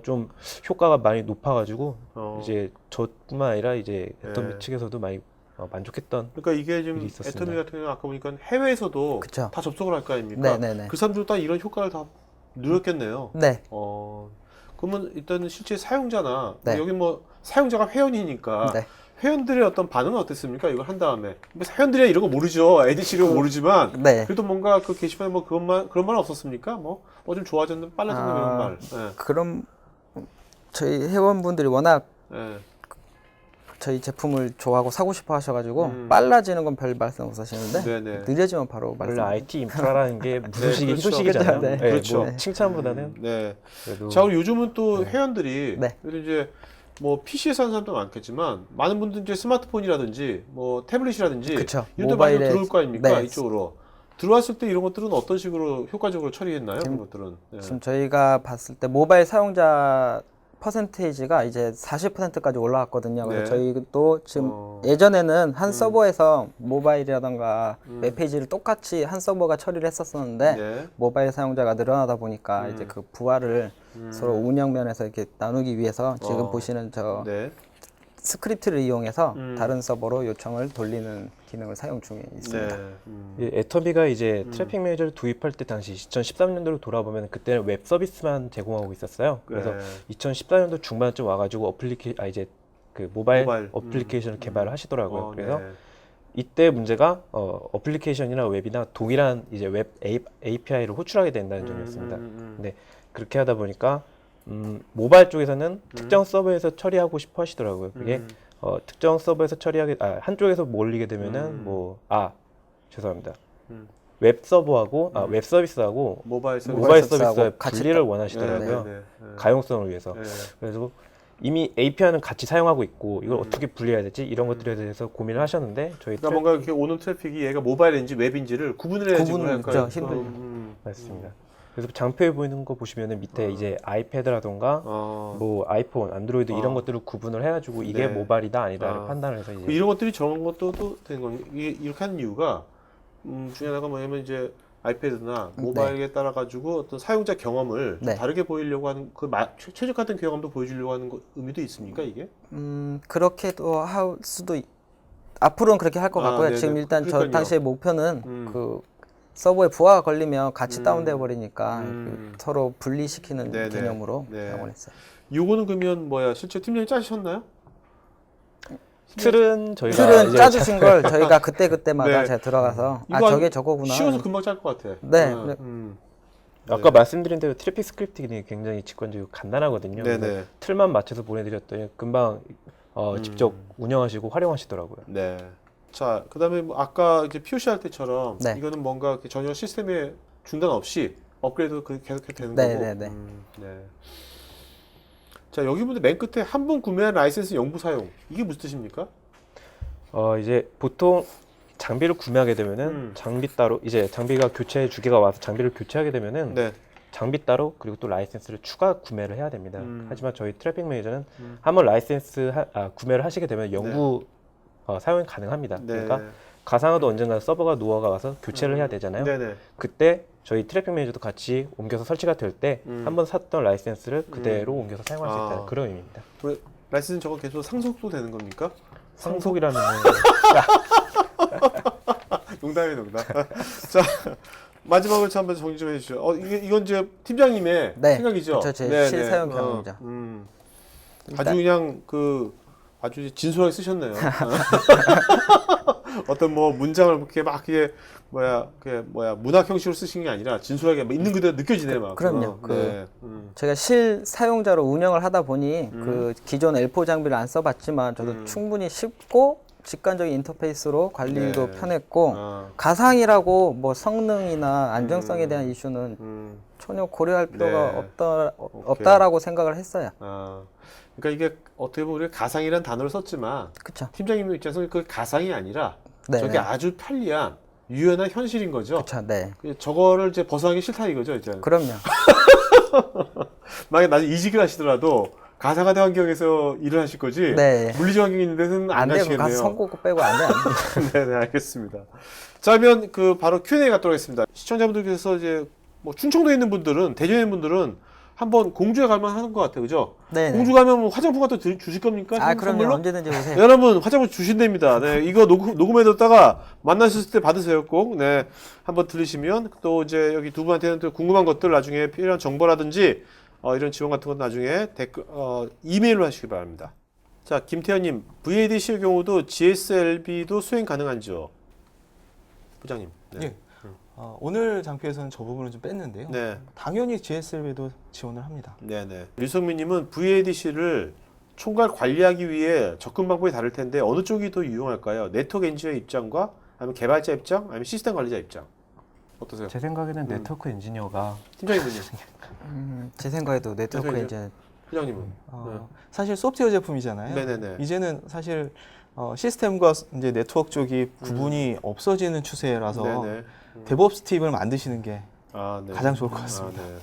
E: 좀 효과가 많이 높아가지고 이제 저뿐만 아니라 이제 애터미
A: 네.
E: 측에서도 많이 만족했던.
A: 그러니까 이게 지금
E: 일이 있었습니다.
A: 애터미 같은 경우는 아까 보니까 해외에서도
C: 그쵸.
A: 다 접속을 할 거 아닙니까?
C: 네네네.
A: 그 사람들도 다 이런 효과를 다 누렸겠네요.
C: 네.
A: 그러면 일단은 실제 사용자나
C: 네.
A: 여기 뭐 사용자가 회원이니까
C: 네.
A: 회원들의 어떤 반응은 어땠습니까? 이걸 한 다음에 뭐 회원들이 이런 거 모르죠. ADC 이런 거 모르지만
C: 네.
A: 그래도 뭔가 그 게시판에 뭐 그런 말 없었습니까? 뭐 좀 좋아졌는 빨라졌는 이런 말.
C: 그럼 저희 회원분들이 워낙
A: 예.
C: 저희 제품을 좋아하고 사고 싶어 하셔가지고 빨라지는 건 별 말씀 없으시는데
A: 네네.
C: 느려지면 바로
E: 원래
C: 말씀.
E: IT 인프라라는 게 무소식이
A: 그렇죠.
E: 희소식이잖아요.
C: 네.
A: 그렇죠.
E: 뭐 칭찬보다는
A: 네.
E: 그래도
A: 자, 그리고 요즘은 또 회원들이
C: 네.
A: 그래도 이제 뭐 PC에서 하는 사람도 많겠지만 많은 분들 이제 스마트폰이라든지 뭐 태블릿이라든지
C: 그쵸.
A: 이런 데 많이
C: 모바일에-
A: 들어올 거 아닙니까?
C: 네.
A: 이쪽으로. 들어왔을 때 이런 것들은 어떤 식으로 효과적으로 처리했나요? 그런 것들은. 네.
C: 지금 저희가 봤을 때 모바일 사용자 퍼센테이지가 이제 40%까지 올라왔거든요. 그래서
A: 네.
C: 저희도 지금 예전에는 한 서버에서 모바일이라던가 웹페이지를 똑같이 한 서버가 처리를 했었었는데
A: 네.
C: 모바일 사용자가 늘어나다 보니까 이제 그 부하를 서로 운영면에서 이렇게 나누기 위해서 지금 보시는 저
A: 네.
C: 스크립트를 이용해서 다른 서버로 요청을 돌리는 기능을 사용 중에 있습니다.
A: 네.
E: 예, 애터미가 이제 트래픽 매니저를 도입할 때 당시 2013년도로 돌아보면 그때는 웹 서비스만 제공하고 있었어요. 그래서
A: 네.
E: 2014년도 중반쯤 와가지고 이제 그 모바일
A: 모바일.
E: 어플리케이션을 개발을 하시더라고요. 그래서
A: 네.
E: 이때 문제가 어플리케이션이나 웹이나 동일한 이제 웹 API를 호출하게 된다는 점이었습니다. 근데 그렇게 하다 보니까 모바일 쪽에서는 특정 서버에서 처리하고 싶어 하시더라고요. 그게 특정 서버에서 한쪽에서 몰리게 되면은 죄송합니다. 웹 서버하고 웹 서비스하고
A: 모바일 서비스.
E: 모바일
C: 서비스하고
E: 서비스의
C: 같이
E: 분리를 원하시더라고요.
A: 네.
E: 가용성을 위해서.
A: 네.
E: 그래서 이미 API는 같이 사용하고 있고 이걸 어떻게 분리해야 되지? 이런 것들에 대해서 고민을 하셨는데 저희
A: 그러니까 뭔가 이렇게 오는 트래픽이 얘가 모바일인지 웹인지를 구분을 해야지
C: 구분을
A: 할까요?
C: 그죠, 힘들죠.
E: 맞습니다. 그래서 장표에 보이는 거 보시면은 밑에 이제 아이패드라던가 뭐 아이폰, 안드로이드 이런 것들을 구분을 해가지고 이게
A: 네.
E: 모바일이다 아니다를 판단을 해서 이제
A: 이런 것들이 저런 것도 또 되는 겁니다. 이렇게 하는 이유가 중에 하나가 뭐냐면 이제 아이패드나 모바일에 따라 가지고 어떤 사용자 경험을 좀
C: 네.
A: 다르게 보이려고 하는 최적화된 경험도 보여주려고 하는 의미도 있습니까 이게?
C: 그렇게도 할 수도 앞으로는 그렇게 할 것 같고요.
A: 네네.
C: 지금 일단 저
A: 그러니까요.
C: 당시의 목표는 그 서버에 부하가 걸리면 같이 다운돼 버리니까 서로 분리시키는
A: 네네.
C: 개념으로
A: 네.
C: 사용을 했어요.
A: 요거는 그러면 뭐야 실제 팀장님 짜셨나요?
E: 틀은 저희가
C: 틀은
E: 이제
C: 짜주신 걸 저희가 그때마다
A: 네.
C: 제가 들어가서
A: 이거
C: 저게 저거구나.
A: 쉬워서 금방 짤 것 같아.
C: 네.
E: 아까 말씀드린 대로 트래픽 스크립팅이 굉장히 직관적이고 간단하거든요.
A: 네네.
E: 그래서 틀만 맞춰서 보내드렸더니 금방 직접 운영하시고 활용하시더라고요.
A: 네. 자, 그다음에 뭐 아까 이제 POC 할 때처럼
C: 네.
A: 이거는 뭔가 이렇게 전혀 시스템에 중단 없이 업그레이드 계속해도 되는
C: 네,
A: 거고.
C: 네, 네.
A: 네. 자, 여기 보면 맨 끝에 한 번 구매한 라이센스 영구 사용. 이게 무슨 뜻입니까?
E: 이제 보통 장비를 구매하게 되면은 장비 따로 이제 장비가 교체 주기가 와서 장비를 교체하게 되면은
A: 네.
E: 장비 따로 그리고 또 라이센스를 추가 구매를 해야 됩니다. 하지만 저희 트래픽 매니저는 한번 라이센스 구매를 하시게 되면 영구 사용이 가능합니다.
A: 네.
E: 그러니까 가상화도 언젠가 서버가 노화가 와서 교체를 해야 되잖아요.
A: 네네.
E: 그때 저희 트래픽 매니저도 같이 옮겨서 설치가 될 때 한번 샀던 라이센스를 그대로 옮겨서 사용할 수 있다는 그런 의미입니다.
A: 라이센스 저거 계속 상속도 되는 겁니까?
E: 상속이라는
A: 농담이에요, 농담. 자, 마지막으로 한번 정리 좀 해주시죠. 이건 이제 팀장님의
C: 네.
A: 생각이죠?
C: 그렇죠. 제
A: 네,
C: 실사용
A: 네.
C: 경험이죠.
A: 아주 그냥 아주 진솔하게 쓰셨네요. 어떤 뭐 문장을 이렇게 막 그게 문학 형식으로 쓰신 게 아니라 진솔하게 있는 그대로 느껴지네요, 막.
C: 그럼요.
A: 네.
C: 제가 실사용자로 운영을 하다 보니 그 기존 L4 장비를 안 써봤지만 저도 충분히 쉽고 직관적인 인터페이스로 관리도
A: 네.
C: 편했고 가상이라고 뭐 성능이나 안정성에 대한 이슈는 전혀 고려할 필요가
A: 네.
C: 없다라고 생각을 했어요.
A: 그러니까 이게 어떻게 보면 우리가 가상이라는 단어를 썼지만
C: 그렇죠.
A: 팀장님 입장에서 그 가상이 아니라
C: 네.
A: 저게 아주 편리한 유연한 현실인 거죠.
C: 그렇죠. 네.
A: 저거를 이제 벗어나기 싫다 이거죠, 이제.
C: 그럼요.
A: 만약에 나중에 이직을 하시더라도 가상화된 환경에서 일을 하실 거지.
C: 네.
A: 물리적 환경이 있는 데는 안
C: 안 되고
A: 가시겠네요.
C: 가서 손 꽂고 빼고 안 돼. 안 돼.
A: 네, 알겠습니다. 자, 그러면 바로 Q&A 갖도록 하겠습니다. 시청자분들께서 이제 뭐 충청도에 있는 분들은, 대전에 있는 분들은 한번 공주에 가면 하는 것 같아요, 그죠?
C: 네.
A: 공주 가면 뭐 화장품 같은 거 주실 겁니까?
C: 그럼요.
A: 선물로?
C: 언제든지 오세요.
A: 네, 여러분 화장품 주신답니다. 네, 이거 녹음해뒀다가 만나셨을 때 받으세요, 꼭. 네, 한번 들으시면 또 이제 여기 두 분한테는 또 궁금한 것들 나중에 필요한 정보라든지 이런 지원 같은 건 나중에 이메일로 하시기 바랍니다. 자, 김태현님, VADC의 경우도 GSLB도 수행 가능한지요? 부장님. 네.
B: 예. 오늘 장표에서는 저 부분을 좀 뺐는데요.
A: 네.
B: 당연히 GSLB도 지원을 합니다.
A: 네네. 류성민님은 VADC를 총괄 관리하기 위해 접근 방법이 다를 텐데 어느 쪽이 더 유용할까요? 네트워크 엔지니어 입장과 아니면 개발자 입장, 아니면 시스템 관리자 입장. 어떠세요?
E: 제 생각에는 네트워크 엔지니어가
A: 팀장님은요?
C: 제 생각에도 네트워크
A: 네네.
C: 이제
A: 부장님은?
B: 사실 소프트웨어 제품이잖아요.
A: 네네네.
B: 이제는 사실 시스템과 이제 네트워크 쪽이 구분이 없어지는 추세라서
A: 네네.
B: 데브옵스 팁을 만드시는 게
A: 네.
B: 가장 좋을 것 같습니다.
A: 네.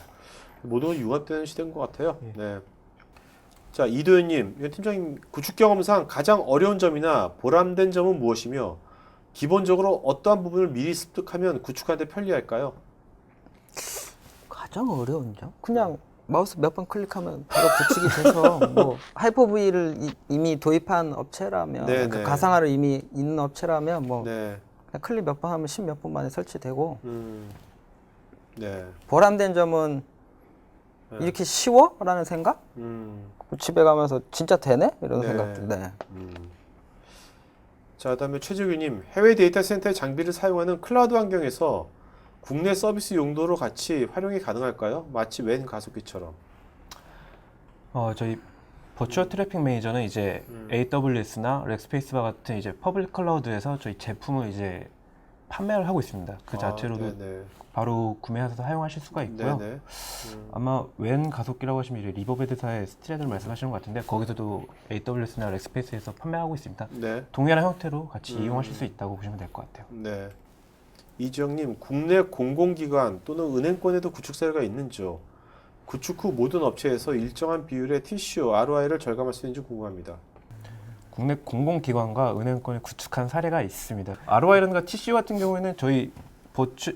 A: 모든 건 융합되는 시대인 것 같아요.
B: 예.
A: 네. 자, 이도현님, 이건 팀장님 구축 경험상 가장 어려운 점이나 보람된 점은 무엇이며 기본적으로 어떠한 부분을 미리 습득하면 구축하는데 편리할까요?
C: 가장 어려운 점? 그냥 마우스 몇 번 클릭하면 바로 구축이 돼서 뭐 하이퍼V를 이미 도입한 업체라면
A: 네,
C: 그
A: 네.
C: 가상화를 이미 있는 업체라면 뭐
A: 네.
C: 그냥 클릭 몇 번 하면 10몇 분 만에 설치되고
A: 네.
C: 보람된 점은
A: 네.
C: 이렇게 쉬워? 라는 생각? 집에 가면서 진짜 되네? 이런
A: 네.
C: 생각들. 네.
A: 자, 그다음에 최재규님, 해외 데이터 센터의 장비를 사용하는 클라우드 환경에서 국내 서비스 용도로 같이 활용이 가능할까요? 마치 웬 가속기처럼.
E: 저희 버추얼 트래픽 매니저는 이제 AWS나 렉스페이스바 같은 이제 퍼블릭 클라우드에서 저희 제품을 이제 판매를 하고 있습니다. 그 자체로도
A: 네네.
E: 바로 구매해서 사용하실 수가 있고요.
A: 네네.
E: 아마 웬 가속기라고 하시면 이제 리버베드사의 스트레드를 말씀하시는 것 같은데 거기서도 AWS나 렉스페이스에서 판매하고 있습니다.
A: 네.
E: 동일한 형태로 같이 이용하실 수 있다고 보시면 될 것 같아요.
A: 네. 이지영님, 국내 공공기관 또는 은행권에도 구축 사례가 있는지요? 구축 후 모든 업체에서 일정한 비율의 TCO, ROI를 절감할 수 있는지 궁금합니다.
E: 국내 공공기관과 은행권에 구축한 사례가 있습니다. ROI라든가 TCO 같은 경우에는 저희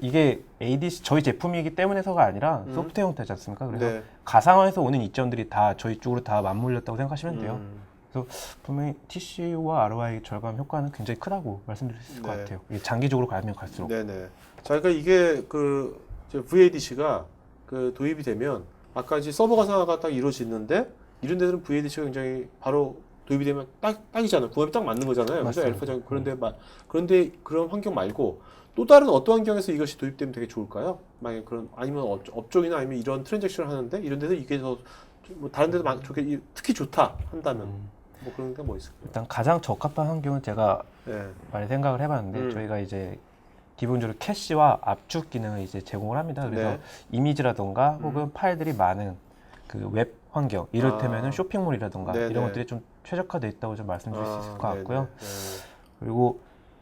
E: 이게 ADC 저희 제품이기 때문에서가 아니라 소프트웨어 형태지 않습니까? 그래서
A: 네.
E: 가상화에서 오는 이점들이 다 저희 쪽으로 다 맞물렸다고 생각하시면 돼요.
A: 음.
E: 그래서 분명히 TCO와 ROI 절감 효과는 굉장히 크다고 말씀드릴 수 있을 것
A: 네.
E: 같아요. 이게 장기적으로 가면 갈수록.
A: 네네. 자, 그러니까 이게 그 VADC가 그 도입이 되면 아까 이제 서버 가상화가 딱 이루어지는데 이런 데들은 VADC가 굉장히 바로 도입이 되면 딱이잖아요. 궁합이 딱 맞는 거잖아요. 그래서
E: 맞습니다.
A: 알파장 그런데 그런 환경 말고 또 다른 어떤 환경에서 이것이 도입되면 되게 좋을까요? 만약에 그런 아니면 업종이나 아니면 이런 트랜잭션을 하는데 이런 데서 이게 더 뭐 다른 데도 좋게 특히 좋다 한다면 뭐 그런 게 뭐 있을까요?
E: 일단 가장 적합한 환경은 제가
A: 네.
E: 많이 생각을 해봤는데 저희가 이제 기본적으로 캐시와 압축 기능을 이제 제공을 합니다. 그래서
A: 네.
E: 이미지라던가 혹은 파일들이 많은 그 웹 환경, 이를테면은 쇼핑몰이라던가
A: 네네.
E: 이런 것들이 좀 최적화되어 있다고 좀 말씀드릴 수 있을 것 같고요.
A: 네네.
E: 그리고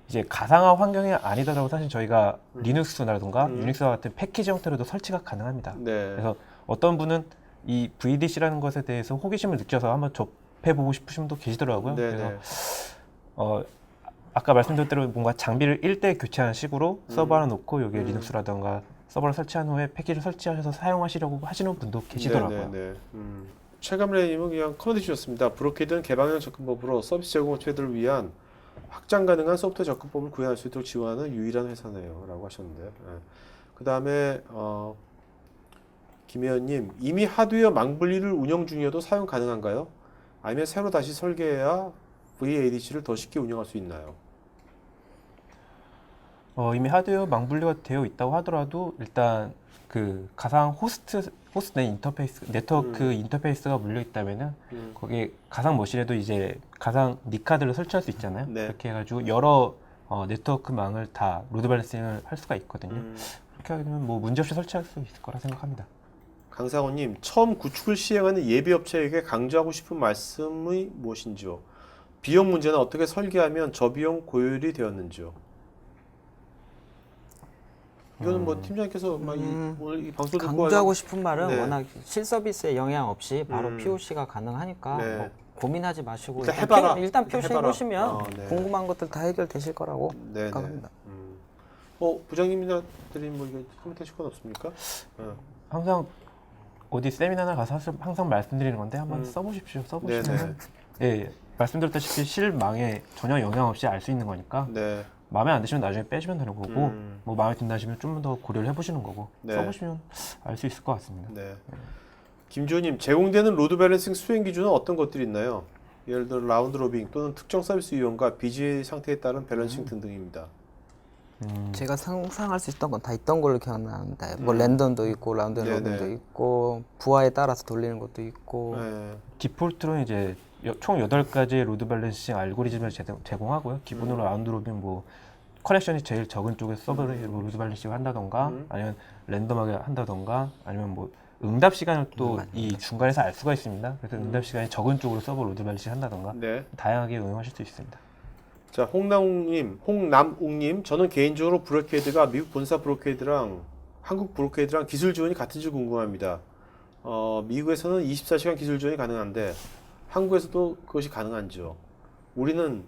E: 이제 가상화 환경이 아니더라도 사실 저희가 리눅스라던가 유닉스와 같은 패키지 형태로도 설치가 가능합니다.
A: 네.
E: 그래서 어떤 분은 이 VDC라는 것에 대해서 호기심을 느껴서 한번 접해보고 싶으신 분도 계시더라고요.
A: 네네.
E: 그래서 아까 말씀드린 대로 뭔가 장비를 1대 교체하는 식으로 서버 하나 놓고 여기에 리눅스라던가 서버를 설치한 후에 패키지를 설치하셔서 사용하시려고 하시는 분도 계시더라고요.
A: 네네네. 최감래님은 그냥 커멘트 주셨습니다. 브로케이드는 개방형 접근법으로 서비스 제공 업체들을 위한 확장 가능한 소프트웨어 접근법을 구현할 수 있도록 지원하는 유일한 회사네요. 라고 하셨는데. 네. 그 다음에 김혜연님, 이미 하드웨어 망분리를 운영 중이어도 사용 가능한가요? 아니면 새로 다시 설계해야 VADC를 더 쉽게 운영할 수 있나요?
E: 이미 하드웨어 망분리가 되어 있다고 하더라도 일단 그 가상 호스트 인터페이스 네트워크 인터페이스가 물려 있다면은 거기에 가상 머신에도 이제 가상 니카드를 설치할 수 있잖아요.
A: 네.
E: 그렇게 해가지고 여러 네트워크망을 다 로드 밸런싱을 할 수가 있거든요. 그렇게 하게 되면 뭐 문제없이 설치할 수 있을 거라 생각합니다.
A: 강상호님, 처음 구축을 시행하는 예비 업체에게 강조하고 싶은 말씀이 무엇인지요? 비용 문제는 어떻게 설계하면 저비용 고효율이 되었는지요? 이거는 뭐 팀장님께서 막 오늘 이 방송 듣고
C: 강조하고 싶은 말은
A: 네.
C: 워낙 실서비스에 영향 없이 바로 POC가 가능하니까
A: 네.
C: 뭐 고민하지 마시고
A: 일단 해봐라.
C: 일단 POC
A: 해봐라.
C: 해보시면
A: 네.
C: 궁금한 것들 다 해결되실 거라고
A: 네네.
C: 생각합니다.
A: 부장님이나 들인 뭐 이게 코멘트 하실 건 없습니까?
E: 항상 어디 세미나나 가서 항상 말씀드리는 건데 한번 써보십시오. 써보시면 예, 말씀드렸다시피 실망에 전혀 영향 없이 알 수 있는 거니까
A: 네.
E: 마음에 안 드시면 나중에 빼시면 되는 거고 뭐 마음에 든다 하시면 좀 더 고려를 해보시는 거고
A: 네.
E: 써보시면 알 수 있을 것 같습니다.
A: 네. 김주호님, 제공되는 로드 밸런싱 수행 기준은 어떤 것들이 있나요? 예를 들어 라운드 로빙 또는 특정 서비스 이용과 BGA 상태에 따른 밸런싱 등등입니다.
C: 제가 상상할 수 있던 건 다 있던 걸로 기억나는데 뭐 랜덤도 있고 라운드
A: 네네.
C: 로빙도 있고 부하에 따라서 돌리는 것도 있고
A: 네.
E: 디폴트로는 이제 총 8가지의 로드 밸런싱 알고리즘을 제공하고요. 기본으로 라운드 로빈 뭐 커넥션이 제일 적은 쪽에 서버를 로드 밸런싱을 한다던가 아니면 랜덤하게 한다던가 아니면 뭐 응답 시간을 또 이 중간에서 알 수가 있습니다. 그래서 응답 시간이 적은 쪽으로 서버 로드 밸런싱 한다던가
A: 네.
E: 다양하게 응용하실 수 있습니다.
A: 자, 홍남웅님, 저는 개인적으로 브로케이드가 미국 본사 브로케이드랑 한국 브로케이드랑 기술 지원이 같은지 궁금합니다. 미국에서는 24시간 기술 지원이 가능한데 한국에서도 그것이 가능한지요? 우리는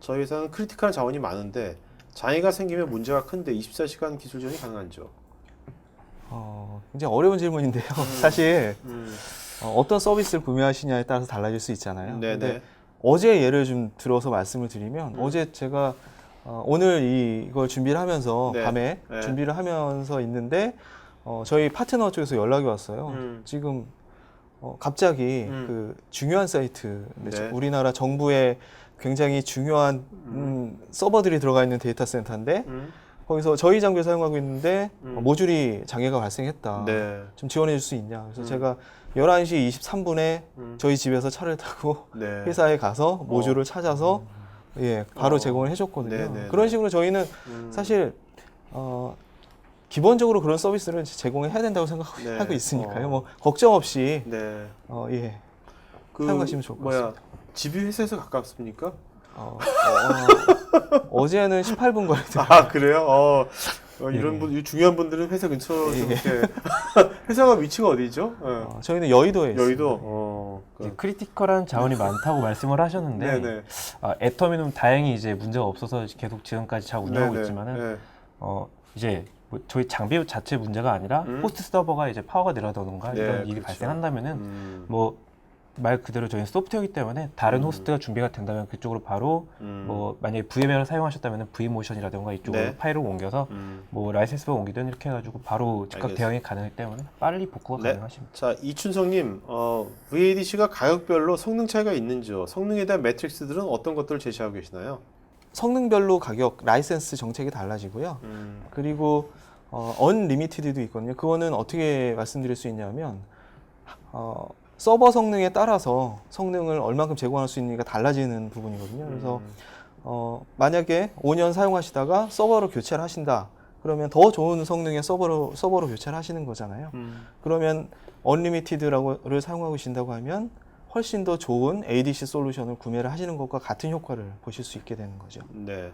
A: 저희 회사는 크리티컬 자원이 많은데 장애가 생기면 문제가 큰데 24시간 기술 지원이 가능한지요?
B: 굉장히 어려운 질문인데요. 사실 어떤 서비스를 구매하시냐에 따라서 달라질 수 있잖아요.
A: 네네.
B: 근데 어제 예를 좀 들어서 말씀을 드리면 어제 제가 오늘 이걸 준비를 하면서
A: 네.
B: 밤에
A: 네.
B: 준비를 하면서 있는데 저희 파트너 쪽에서 연락이 왔어요. 지금 갑자기 그 중요한 사이트,
A: 네.
B: 우리나라 정부의 굉장히 중요한 서버들이 들어가 있는 데이터 센터인데 거기서 저희 장비를 사용하고 있는데 모듈이 장애가 발생했다.
A: 네.
B: 좀 지원해 줄 수 있냐. 그래서 제가 11시 23분에 저희 집에서 차를 타고
A: 네.
B: 회사에 가서 모듈을 찾아서 예, 바로 제공을 해줬거든요.
A: 네네네.
B: 그런 식으로 저희는 사실 기본적으로 그런 서비스를 제공해야 된다고 생각하고
A: 네.
B: 있으니까요. 뭐 걱정 없이
A: 네.
B: 예,
A: 그
B: 사용하시면 좋을 것 같습니다.
A: 집이 회사에서 가깝습니까?
B: 어제는 18분 거리더라고요.
A: 아 그래요? 이런 분, 중요한 분들은 회사 근처 좀 이렇게 회사가 위치가 어디죠? 예.
B: 저희는 여의도에 있습니다.
A: 여의도.
E: 이제 크리티컬한 자원이 많다고 말씀을 하셨는데
A: 네네.
E: 애터미는 다행히 이제 문제가 없어서 계속 지금까지 잘 운영하고
A: 네네.
E: 있지만은 이제 뭐 저희 장비 자체 문제가 아니라 호스트 서버가 이제 파워가 내려다던가
A: 네,
E: 이런 일이
A: 그렇죠.
E: 발생한다면은 뭐 말 그대로 저희는 소프트웨어이기 때문에 다른 호스트가 준비가 된다면 그쪽으로 바로 뭐 만약에 VMware를 사용하셨다면 V모션이라든가 이쪽으로
A: 네.
E: 파일을 옮겨서 뭐 라이센스를 옮기든 이렇게 해가지고 바로 즉각
A: 알겠습니다.
E: 대응이 가능하기 때문에 빨리 복구가
A: 네.
E: 가능하십니다.
A: 자, 이춘성님, VADC가 가격별로 성능 차이가 있는지요? 성능에 대한 매트릭스들은 어떤 것들을 제시하고 계시나요?
B: 성능별로 가격, 라이센스 정책이 달라지고요. 그리고 언리미티드도 있거든요. 그거는 어떻게 말씀드릴 수 있냐면 서버 성능에 따라서 성능을 얼만큼 제공할 수 있는지가 달라지는 부분이거든요. 그래서 만약에 5년 사용하시다가 서버로 교체를 하신다. 그러면 더 좋은 성능의 서버로 교체를 하시는 거잖아요. 그러면 언리미티드를 사용하고 계신다고 하면 훨씬 더 좋은 ADC 솔루션을 구매를 하시는 것과 같은 효과를 보실 수 있게 되는 거죠.
A: 네.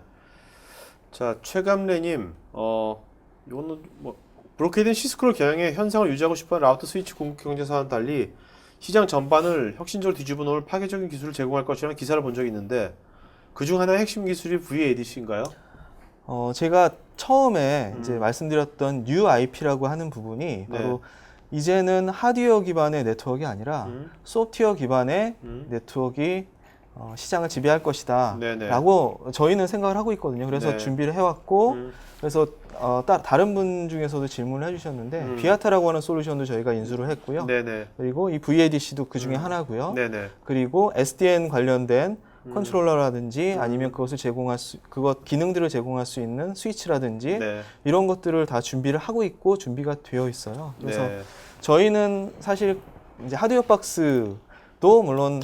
A: 자, 최감래님, 이거는 뭐 브로케이된 시스코를 겨냥해 현상을 유지하고 싶어하는 라우터 스위치 공급 경쟁사와는 달리 시장 전반을 혁신적으로 뒤집어 놓을 파괴적인 기술을 제공할 것이라는 기사를 본 적이 있는데 그중 하나의 핵심 기술이 VADC인가요?
B: 제가 처음에 이제 말씀드렸던 UIP라고 하는 부분이 바로 이제는 하드웨어 기반의 네트워크가 아니라 소프트웨어 기반의 네트워크가 시장을 지배할 것이다
A: 네네.
B: 라고 저희는 생각을 하고 있거든요. 그래서
A: 네.
B: 준비를 해왔고 그래서 다른 분 중에서도 질문을 해주셨는데 비아타라고 하는 솔루션도 저희가 인수를 했고요.
A: 네네.
B: 그리고 이 VADC도 그 중에 하나고요.
A: 네네.
B: 그리고 SDN 관련된 컨트롤러라든지 아니면 그것을 그것 기능들을 제공할 수 있는 스위치라든지
A: 네.
B: 이런 것들을 다 준비를 하고 있고 준비가 되어 있어요. 그래서
A: 네.
B: 저희는 사실 이제 하드웨어 박스도 물론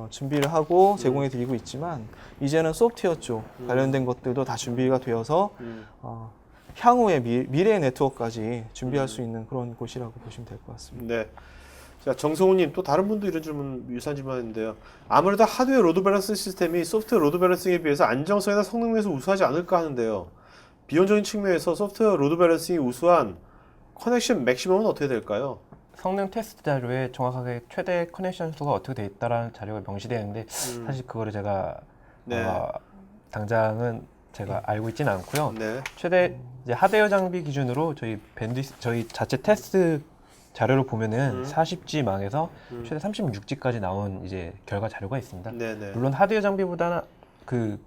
B: 준비를 하고 제공해 드리고 있지만 이제는 소프트웨어 쪽 관련된 것들도 다 준비가 되어서 향후의 미래의 네트워크까지 준비할 수 있는 그런 곳이라고 보시면 될 것 같습니다.
A: 네. 자, 정성우님, 또 다른 분도 이런 질문, 유사한 질문 하는데요. 아무래도 하드웨어 로드 밸런스 시스템이 소프트웨어 로드 밸런싱에 비해서 안정성이나 성능 면에서 우수하지 않을까 하는데요. 비용적인 측면에서 소프트웨어 로드 밸런싱이 우수한 커넥션 맥시멈은 어떻게 될까요?
E: 성능 테스트 자료에 정확하게 최대 커넥션 수가 어떻게 돼 있다라는 자료가 명시되어 있는데 사실 그거를 제가
A: 네.
E: 당장은 제가 알고 있지는 않고요.
A: 네.
E: 최대 이제 하드웨어 장비 기준으로 저희 자체 테스트 자료를 보면은 40G 망에서 최대 36G까지 나온 이제 결과 자료가 있습니다.
A: 네네.
E: 물론 하드웨어 장비보다는 그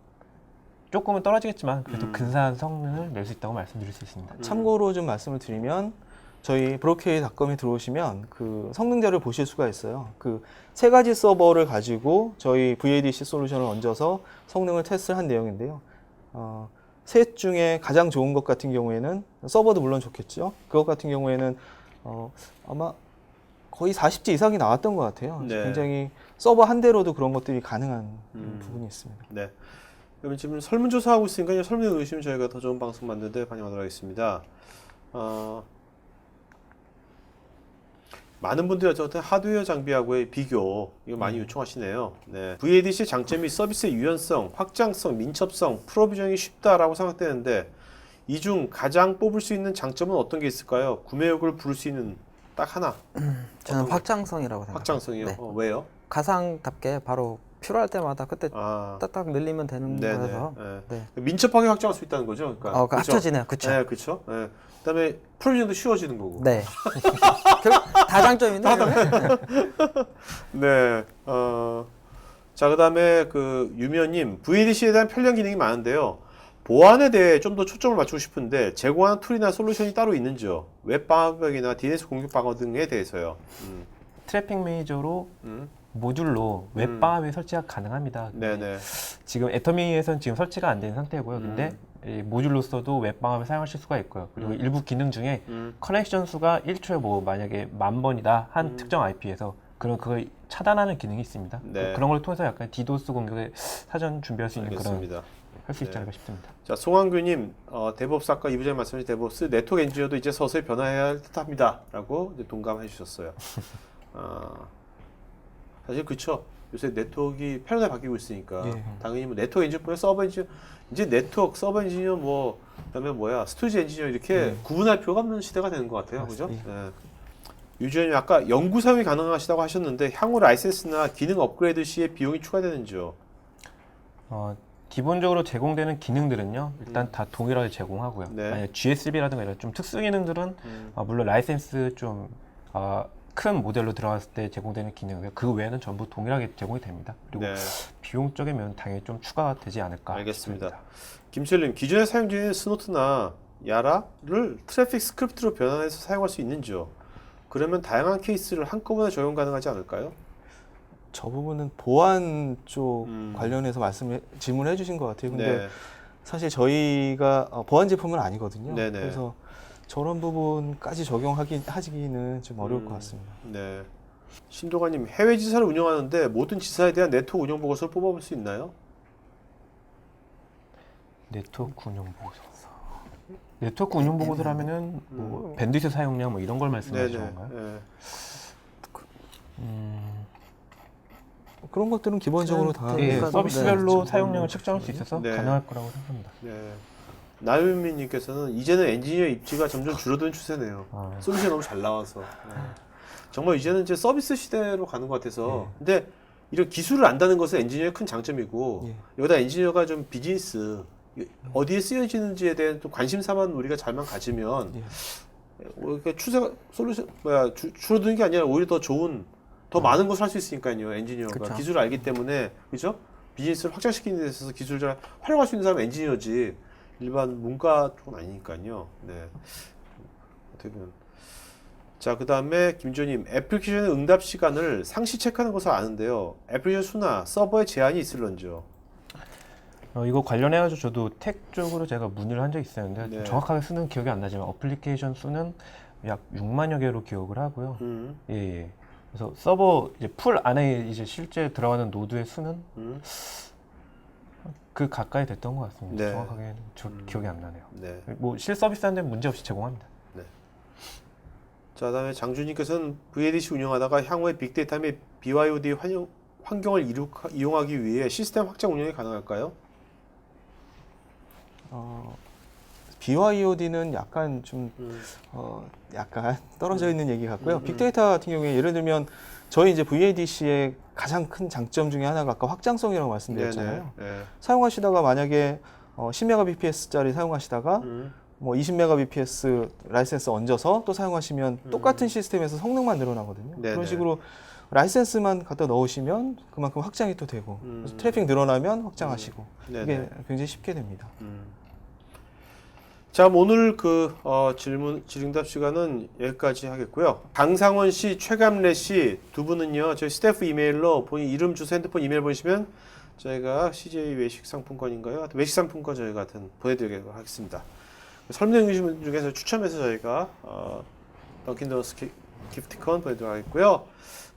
E: 조금은 떨어지겠지만 그래도 근사한 성능을 낼 수 있다고 말씀드릴 수 있습니다.
B: 참고로 좀 말씀을 드리면 저희 브로케이.com에 들어오시면 그 성능 자료를 보실 수가 있어요. 그 세 가지 서버를 가지고 저희 VADC 솔루션을 얹어서 성능을 테스트를 한 내용인데요. 셋 중에 가장 좋은 것 같은 경우에는 서버도 물론 좋겠죠. 그것 같은 경우에는 아마 거의 40G 이상이 나왔던 것 같아요.
A: 네.
B: 굉장히 서버 한 대로도 그런 것들이 가능한 부분이 있습니다.
A: 네. 그러면 지금 설문조사하고 있으니까 설문에 의심면 저희가 더 좋은 방송 만드는데 반영하도록 하겠습니다. 많은 분들이 어쨌든 하드웨어 장비하고의 비교 이거 많이 요청하시네요. 네. VADC 장점이 서비스의 유연성, 확장성, 민첩성, 프로비저닝이 쉽다라고 생각되는데 이 중 가장 뽑을 수 있는 장점은 어떤 게 있을까요? 구매욕을 부를 수 있는 딱 하나.
C: 저는 확장성이라고 생각합니다.
A: 확장성이요?
C: 네.
A: 왜요?
C: 가상답게 바로 필요할 때마다 그때
A: 아,
C: 딱딱 늘리면 되는
A: 네네.
C: 거라서
A: 네.
C: 네.
A: 민첩하게 확장할 수 있다는 거죠. 그러니까 그쵸?
C: 합쳐지네요. 그쵸?
A: 네, 그렇죠. 네. 그다음에 프로비전도 쉬워지는 거고.
C: 네. 결국 다 장점인데.
A: 네. 자, 그다음에 그 유미연님 VADC에 대한 편리한 기능이 많은데요. 보안에 대해 좀 더 초점을 맞추고 싶은데 제공하는 툴이나 솔루션이 따로 있는지요? 웹 방어벽이나 DNS 공격 방어 등에 대해서요.
E: 트래픽 매니저로
A: 음.
E: 모듈로 웹 방어벽 설치가 가능합니다.
A: 네네.
E: 지금 애터미에서는 지금 설치가 안 된 상태고요. 근데 이 모듈로서도 웹방업을 사용하실 수가 있고요. 그리고 일부 기능 중에 커넥션 수가 1초에 뭐 만약에 1000번이다 한 특정 IP에서 그런 그걸 차단하는 기능이 있습니다.
A: 네.
E: 그런 걸 통해서 약간 디도스 공격에 사전 준비할 수 있는 그런
A: 알겠습니다.
E: 할 수 있지
A: 네.
E: 않을까 싶습니다.
A: 자, 송한규님, 데브옵스 아까 이 부장님 말씀하신 데브옵스 네트워크 엔지니어도 이제 서서히 변화해야 할 듯합니다라고 이제 동감해 주셨어요. 사실 그렇죠. 요새 네트워크가 패러다임 바뀌고 있으니까
B: 예.
A: 당연히 뭐 네트워크 엔지니어, 서버 엔지니어, 이제 네트워크, 서버 엔지니어 뭐 그다음에 뭐야 스토리지 엔지니어 이렇게 구분할 필요가 없는 시대가 되는 것 같아요, 그죠?
B: 맞습니다.
A: 네. 유주현님 아까 연구 사용이 가능하시다고 하셨는데 향후 라이센스나 기능 업그레이드 시에 비용이 추가되는지요?
E: 기본적으로 제공되는 기능들은요 일단 다 동일하게 제공하고요.
A: 네.
E: 만약 GSB라든가 이런 좀 특수 기능들은 물론 라이센스 좀 큰 모델로 들어갔을 때 제공되는 기능이고요. 그 외에는 전부 동일하게 제공이 됩니다. 그리고
A: 네.
E: 비용적인 면은 당연히 좀 추가가 되지 않을까
A: 알겠습니다.
E: 싶습니다.
A: 김철님, 기존에 사용 중인 스노트나 야라를 트래픽 스크립트로 변환해서 사용할 수 있는지요? 그러면 다양한 케이스를 한꺼번에 적용 가능하지 않을까요?
B: 저 부분은 보안 쪽
A: 음.
B: 관련해서 질문해 주신 것 같아요. 근데
A: 네.
B: 사실 저희가 보안 제품은 아니거든요.
A: 네네.
B: 그래서 저런 부분까지 하기는 좀 어려울 것 같습니다.
A: 네. 신도관님, 해외 지사를 운영하는데 모든 지사에 대한 네트워크 운영 보고서를 뽑아볼 수 있나요?
E: 네트워크 운영 보고서. 네트워크 운영 보고서라면은 뭐 밴드위드 사용량 뭐 이런 걸 말씀하시는 건가요?
A: 네.
B: 그런 것들은 기본적으로 다
E: 예,
C: 그러니까
E: 서비스별로
C: 네,
E: 사용량을 측정할 수 있어서
A: 네.
E: 가능할 거라고 생각합니다.
A: 네. 나유민님께서는 이제는 엔지니어 입지가 점점 줄어드는 추세네요. 솔루션이 너무 잘 나와서. 네. 정말 이제는 이제 서비스 시대로 가는 것 같아서. 근데 이런 기술을 안다는 것은 엔지니어의 큰 장점이고
B: 예.
A: 여기다 엔지니어가 좀 비즈니스 어디에 쓰여지는지에 대한 좀 관심사만 우리가 잘만 가지면 이렇게 추세가 솔루션 줄어드는 게 아니라 오히려 더 좋은 더 많은 것을 할 수 있으니까요. 엔지니어가
B: 그쵸.
A: 기술을 알기 때문에 그죠? 비즈니스를 확장시키는 데 있어서 기술을 잘 활용할 수 있는 사람은 엔지니어지 일반 문과 쪽은 아니니까요. 네. 어떻게 보면 자, 그 다음에 김조님, 애플리케이션의 응답 시간을 상시 체크하는 것을 아는데요. 애플리케이션 수나 서버에 제한이 있을런지요?
E: 이거 관련해가지고 저도 텍 쪽으로 제가 문의를 한 적이 있었는데
A: 네.
E: 정확하게 수는 기억이 안 나지만 어플리케이션 수는 약 6만여 개로 기억을 하고요. 예, 예. 그래서 서버 이제 풀 안에 이제 실제 들어가는 노드의 수는 그 가까이 됐던 것 같습니다.
A: 네.
E: 정확하게 저 기억이 안 나네요.
A: 네.
E: 뭐 실서비스하는 데는 문제 없이 제공합니다.
A: 자, 그다음에 장준님께서는 VADC 운영하다가 향후에 빅데이터 및 BYOD 환경을 이용하기 위해 시스템 확장 운영이 가능할까요?
B: BYOD는 약간 좀 약간 떨어져 있는 얘기 같고요. 빅데이터 같은 경우에 예를 들면 저희 이제 VADC의 가장 큰 장점 중에 하나가 아까 확장성이라고 말씀드렸잖아요.
A: 네.
B: 사용하시다가 만약에 10Mbps짜리 사용하시다가 뭐 20Mbps 라이센스 얹어서 또 사용하시면 똑같은 시스템에서 성능만 늘어나거든요.
A: 네네.
B: 그런 식으로 라이센스만 갖다 넣으시면 그만큼 확장이 또 되고 그래서 트래픽 늘어나면 확장하시고
A: 네네.
B: 이게 굉장히 쉽게 됩니다.
A: 자, 오늘 그 질의응답 시간은 여기까지 하겠고요. 강상원 씨, 최감래 씨 두 분은요, 저희 스태프 이메일로 본인 이름, 주소, 핸드폰 이메일 보내시면 저희가 CJ 외식 상품권인가요? 하여튼 외식 상품권 저희가 하여튼 보내드리도록 하겠습니다. 설명해 주신 분 중에서 추첨해서 저희가 던킨도너스 기프티콘 보내드리도록 하겠고요.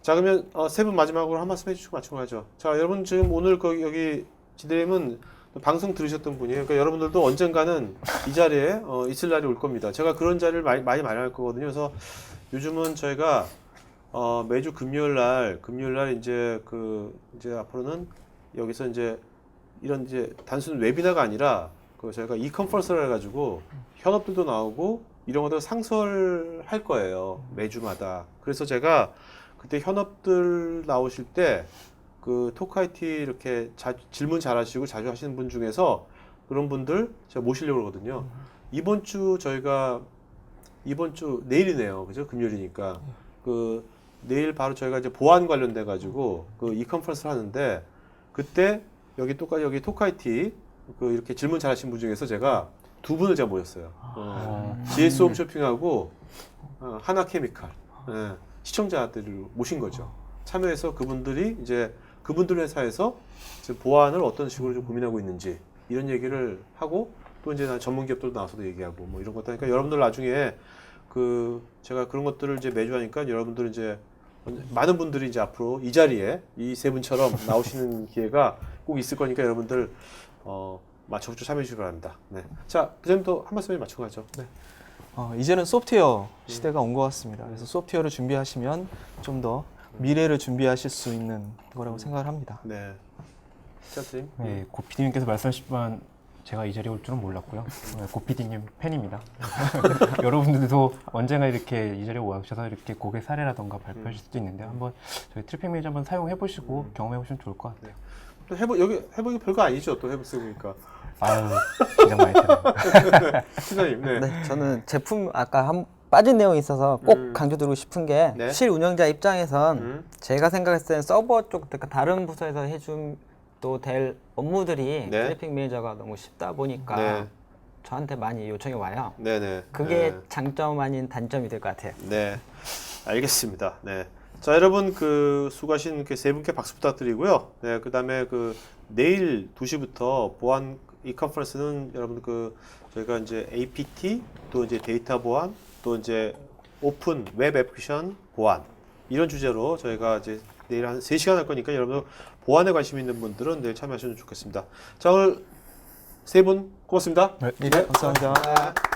A: 자, 그러면 세 분 마지막으로 한 말씀 해주시고 마치고 가죠. 자, 여러분 지금 오늘 여기 지대림은 방송 들으셨던 분이에요. 그러니까 여러분들도 언젠가는 이 자리에 있을 날이 올 겁니다. 제가 그런 자리를 많이 마련할 거거든요. 그래서 요즘은 저희가 매주 금요일 날 이제 이제 앞으로는 여기서 이제 이런 이제 단순 웨비나가 아니라 저희가 이컨퍼런스를 해가지고 현업들도 나오고 이런 것들 상설할 거예요. 매주마다. 그래서 제가 그때 현업들 나오실 때 그 토크IT 이렇게 질문 잘하시고 자주 하시는 분 중에서 그런 분들 제가 모시려고 그러거든요. 이번 주 내일이네요. 그죠? 금요일이니까. 내일 바로 저희가 이제 보안 관련돼 가지고 이 컨퍼런스를 하는데 그때 여기 토크IT 이렇게 질문 잘하신 분 중에서 제가 두 분을 제가 모셨어요. GS 홈쇼핑하고 하나케미칼 시청자들을 모신 거죠. 참여해서 그분들이 이제 그분들 회사에서 보안을 어떤 식으로 좀 고민하고 있는지 이런 얘기를 하고 또 이제 전문 기업들도 나와서도 얘기하고 뭐 이런 것들 하니까 여러분들 나중에 그 제가 그런 것들을 이제 매주 하니까 여러분들 이제 많은 분들이 이제 앞으로 이 자리에 이 세 분처럼 나오시는 기회가 꼭 있을 거니까 여러분들 적극 참여해 주시기 바랍니다. 네. 자, 그전부터 한 말씀에 맞추고 가죠. 네.
B: 이제는 소프트웨어 시대가 온 것 같습니다. 그래서 소프트웨어를 준비하시면 좀 더 미래를 준비하실 수 있는 거라고 생각을 합니다.
A: 네. 시작님.
E: 네, 고피디님께서 말씀하셨지만 제가 이 자리에 올 줄은 몰랐고요. 고피디님 팬입니다. 여러분들도 언젠가 이렇게 이 자리에 오셔서 이렇게 고객 사례라던가 발표하실 수도 있는데 한번 저희 트래픽 매니저 한번 사용해 보시고 경험해 보시면 좋을 것 같아요.
A: 또 여기 해보기 별거 아니죠. 또 해보니까.
E: 아유, 긴장 많이 되네요.
A: 시장님. 네.
C: 네, 저는 제품 아까 빠진 내용이 있어서 꼭 강조드리고 싶은 게
A: 네.
C: 실운영자 입장에선 제가 생각했을 때는 서버 쪽, 그러니까 다른 부서에서 해준 또 될 업무들이
A: 네.
C: 트래픽 매니저가 너무 쉽다 보니까
A: 네.
C: 저한테 많이 요청이 와요.
A: 네네.
C: 그게
A: 네.
C: 장점 아닌 단점이 될 것 같아요.
A: 네, 알겠습니다. 네, 자 여러분 그 수고하신 그 세 분께 박수 부탁드리고요. 네, 그다음에 그 내일 2시부터 보안 이 컨퍼런스는 여러분 그 저희가 이제 APT 또 이제 데이터 보안 또 이제 오픈 웹 애플리케이션 보안 이런 주제로 저희가 이제 내일 한 3시간 할 거니까 여러분 보안에 관심 있는 분들은 내일 참여하시면 좋겠습니다. 자 오늘 세 분 고맙습니다.
B: 네, 감사합니다.
A: 네.